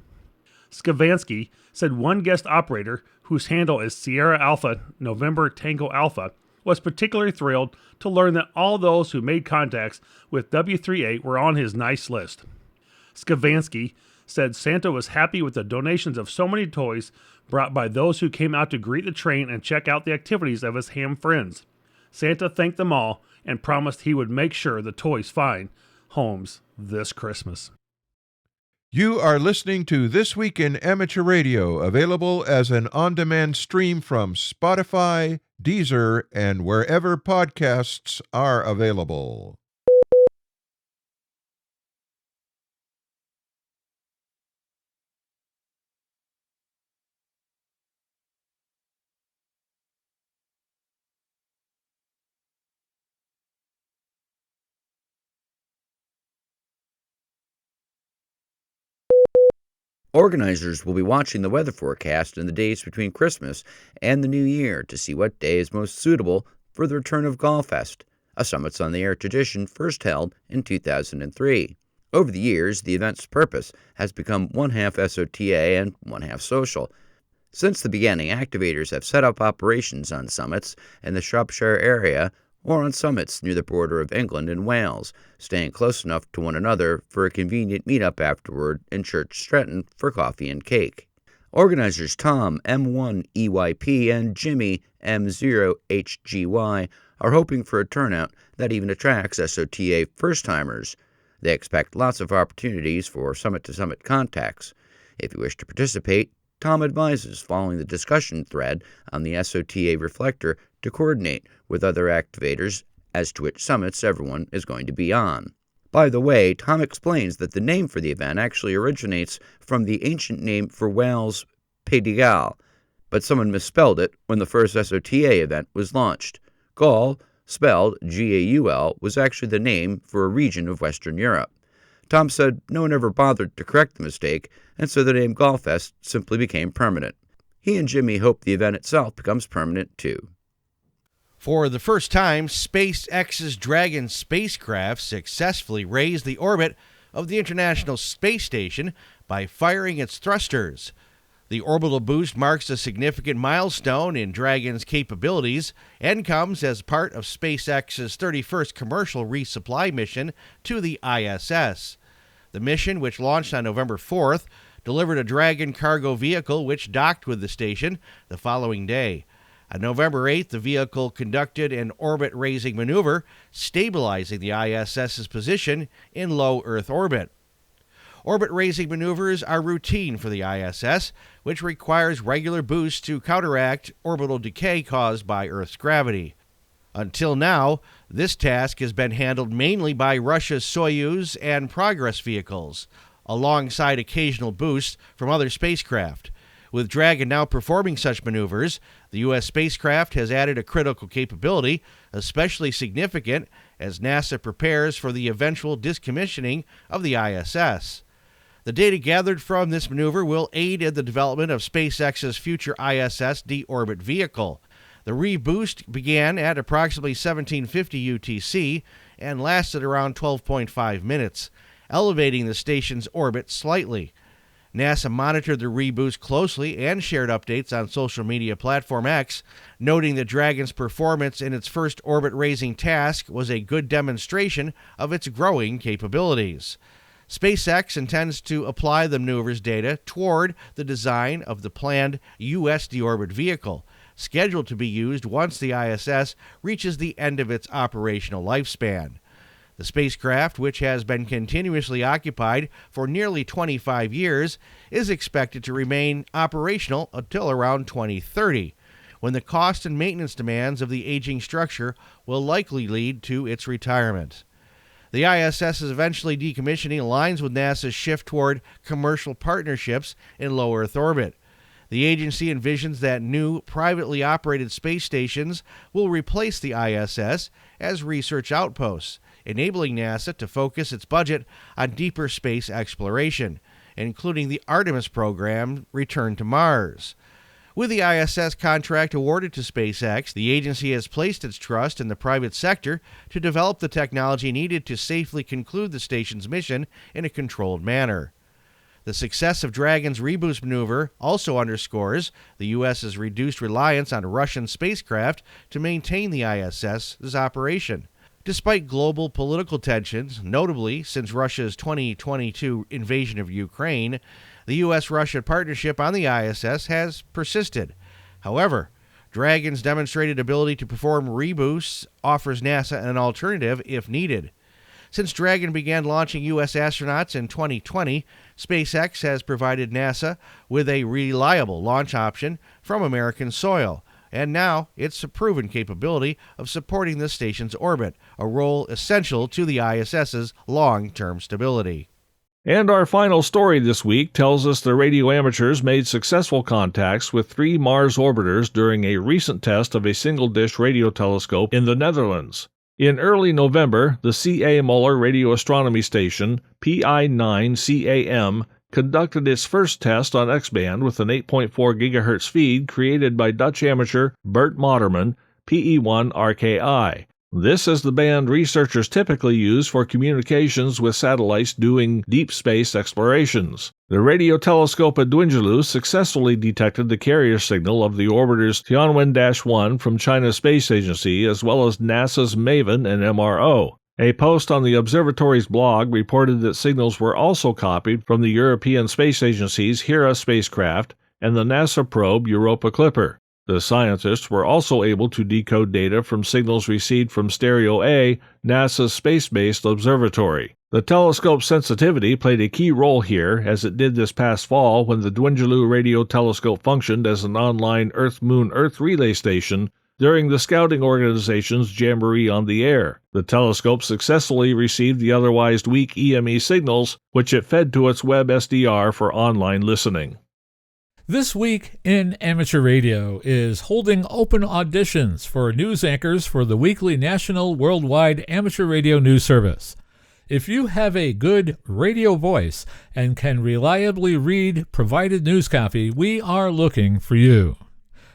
Skavansky said one guest operator, whose handle is Sierra Alpha November Tango Alpha, was particularly thrilled to learn that all those who made contacts with W3A were on his nice list. Skavansky said Santa was happy with the donations of so many toys brought by those who came out to greet the train and check out the activities of his ham friends. Santa thanked them all and promised he would make sure the toys find homes this Christmas. You are listening to This Week in Amateur Radio, available as an on-demand stream from Spotify, Deezer, and wherever podcasts are available. Organizers will be watching the weather forecast in the days between Christmas and the New Year to see what day is most suitable for the return of Golffest, a Summits on the Air tradition first held in 2003. Over the years, the event's purpose has become one-half SOTA and one-half social. Since the beginning, activators have set up operations on summits in the Shropshire area or on summits near the border of England and Wales, staying close enough to one another for a convenient meetup afterward in Church Stretton for coffee and cake. Organizers Tom M1EYP and Jimmy M0HGY are hoping for a turnout that even attracts SOTA first-timers. They expect lots of opportunities for summit-to-summit contacts. If you wish to participate, Tom advises following the discussion thread on the SOTA reflector to coordinate with other activators as to which summits everyone is going to be on. By the way, Tom explains that the name for the event actually originates from the ancient name for Wales, Pays de Galles, but someone misspelled it when the first SOTA event was launched. Gaul, spelled Gaul, was actually the name for a region of Western Europe. Tom said no one ever bothered to correct the mistake, and so the name Golffest simply became permanent. He and Jimmy hope the event itself becomes permanent too. For the first time, SpaceX's Dragon spacecraft successfully raised the orbit of the International Space Station by firing its thrusters. The orbital boost marks a significant milestone in Dragon's capabilities and comes as part of SpaceX's 31st commercial resupply mission to the ISS. The mission, which launched on November 4th, delivered a Dragon cargo vehicle which docked with the station the following day. On November 8th, the vehicle conducted an orbit-raising maneuver, stabilizing the ISS's position in low Earth orbit. Orbit-raising maneuvers are routine for the ISS, which requires regular boosts to counteract orbital decay caused by Earth's gravity. Until now, this task has been handled mainly by Russia's Soyuz and Progress vehicles, alongside occasional boosts from other spacecraft. With Dragon now performing such maneuvers, the U.S. spacecraft has added a critical capability, especially significant as NASA prepares for the eventual decommissioning of the ISS. The data gathered from this maneuver will aid in the development of SpaceX's future ISS deorbit vehicle. The reboost began at approximately 1750 UTC and lasted around 12.5 minutes, elevating the station's orbit slightly. NASA monitored the reboost closely and shared updates on social media platform X, noting that Dragon's performance in its first orbit-raising task was a good demonstration of its growing capabilities. SpaceX intends to apply the maneuver's data toward the design of the planned U.S. deorbit vehicle, scheduled to be used once the ISS reaches the end of its operational lifespan. The spacecraft, which has been continuously occupied for nearly 25 years, is expected to remain operational until around 2030, when the cost and maintenance demands of the aging structure will likely lead to its retirement. The ISS's eventually decommissioning aligns with NASA's shift toward commercial partnerships in low Earth orbit. The agency envisions that new, privately operated space stations will replace the ISS as research outposts, enabling NASA to focus its budget on deeper space exploration, including the Artemis program Return to Mars. With the ISS contract awarded to SpaceX, the agency has placed its trust in the private sector to develop the technology needed to safely conclude the station's mission in a controlled manner. The success of Dragon's reboost maneuver also underscores the U.S.'s reduced reliance on Russian spacecraft to maintain the ISS's operation. Despite global political tensions, notably since Russia's 2022 invasion of Ukraine, the U.S.-Russia partnership on the ISS has persisted. However, Dragon's demonstrated ability to perform reboosts offers NASA an alternative if needed. Since Dragon began launching U.S. astronauts in 2020, SpaceX has provided NASA with a reliable launch option from American soil, and now it's a proven capability of supporting the station's orbit, a role essential to the ISS's long-term stability. And our final story this week tells us the radio amateurs made successful contacts with 3 Mars orbiters during a recent test of a single-dish radio telescope in the Netherlands. In early November, the C.A. Muller radio astronomy station, PI9CAM, conducted its first test on X-band with an 8.4 GHz feed created by Dutch amateur Bert Moderman, PE1RKI. This is the band researchers typically use for communications with satellites doing deep space explorations. The radio telescope at Dwingeloo successfully detected the carrier signal of the orbiter's Tianwen-1 from China's Space Agency, as well as NASA's MAVEN and MRO. A post on the observatory's blog reported that signals were also copied from the European Space Agency's Hera spacecraft and the NASA probe Europa Clipper. The scientists were also able to decode data from signals received from Stereo A, NASA's space-based observatory. The telescope's sensitivity played a key role here, as it did this past fall when the Dwingeloo radio telescope functioned as an online Earth-Moon-Earth relay station during the scouting organization's Jamboree on the Air. The telescope successfully received the otherwise weak EME signals, which it fed to its web SDR for online listening. This Week in Amateur Radio is holding open auditions for news anchors for the weekly national worldwide amateur radio news service. If you have a good radio voice and can reliably read provided news copy, we are looking for you.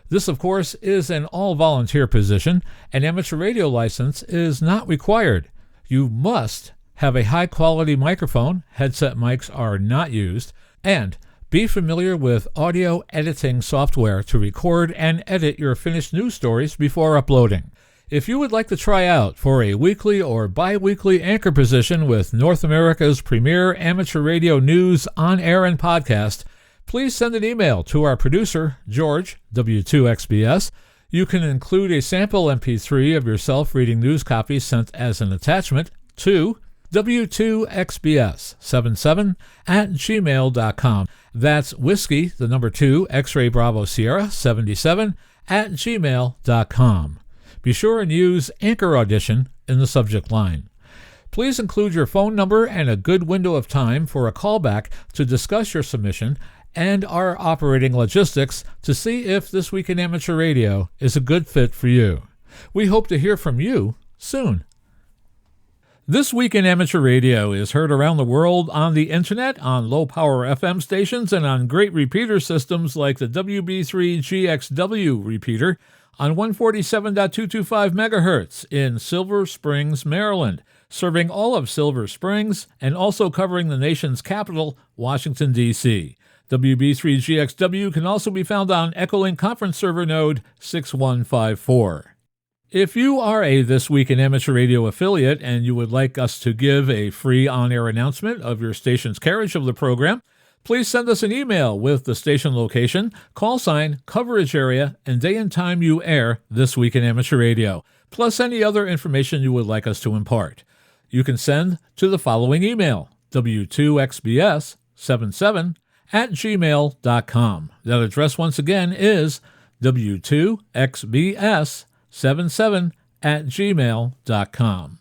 This, of course, is an all-volunteer position. An amateur radio license is not required. You must have a high-quality microphone. Headset mics are not used. And be familiar with audio editing software to record and edit your finished news stories before uploading. If you would like to try out for a weekly or bi-weekly anchor position with North America's premier amateur radio news on air and podcast, please send an email to our producer, George, W2XBS. You can include a sample MP3 of yourself reading news copies sent as an attachment to W2XBS77@gmail.com. That's whiskey, the number 2, X-ray Bravo Sierra 77@gmail.com. Be sure and use Anchor Audition in the subject line. Please include your phone number and a good window of time for a callback to discuss your submission and our operating logistics to see if This Week in Amateur Radio is a good fit for you. We hope to hear from you soon. This Week in Amateur Radio is heard around the world on the internet, on low-power FM stations, and on great repeater systems like the WB3GXW repeater on 147.225 MHz in Silver Springs, Maryland, serving all of Silver Springs and also covering the nation's capital, Washington, D.C. WB3GXW can also be found on Echolink Conference Server Node 6154. If you are a This Week in Amateur Radio affiliate and you would like us to give a free on-air announcement of your station's carriage of the program, please send us an email with the station location, call sign, coverage area, and day and time you air This Week in Amateur Radio, plus any other information you would like us to impart. You can send to the following email, w2xbs77@gmail.com. That address once again is w2xbs77@gmail.com.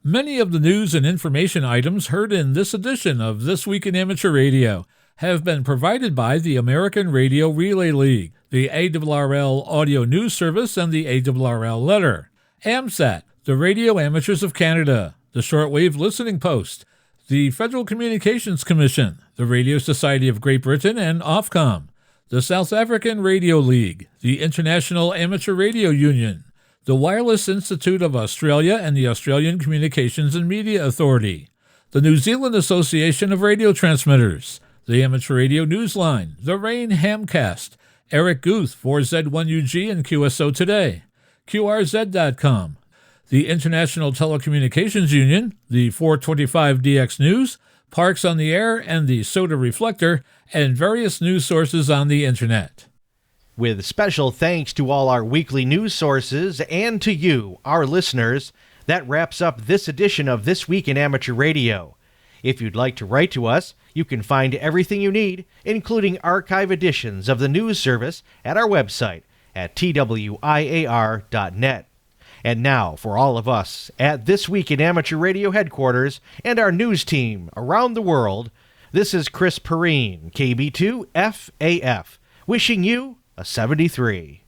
Many of the news and information items heard in this edition of This Week in Amateur Radio have been provided by the American Radio Relay League, the ARRL Audio News Service, and the ARRL Letter, AMSAT, the Radio Amateurs of Canada, the Shortwave Listening Post, the Federal Communications Commission, the Radio Society of Great Britain, and Ofcom, the South African Radio League, the International Amateur Radio Union, the Wireless Institute of Australia and the Australian Communications and Media Authority, the New Zealand Association of Radio Transmitters, the Amateur Radio Newsline, the Rain Hamcast, Eric Guth, 4Z1UG and QSO Today, QRZ.com, the International Telecommunications Union, the 425DX News, Parks on the Air, and the Soda Reflector, and various news sources on the Internet. With special thanks to all our weekly news sources and to you, our listeners, that wraps up this edition of This Week in Amateur Radio. If you'd like to write to us, you can find everything you need, including archive editions of the news service, at our website at twiar.net. And now, for all of us at This Week in Amateur Radio headquarters and our news team around the world, this is Chris Perrine, KB2FAF, wishing you a 73.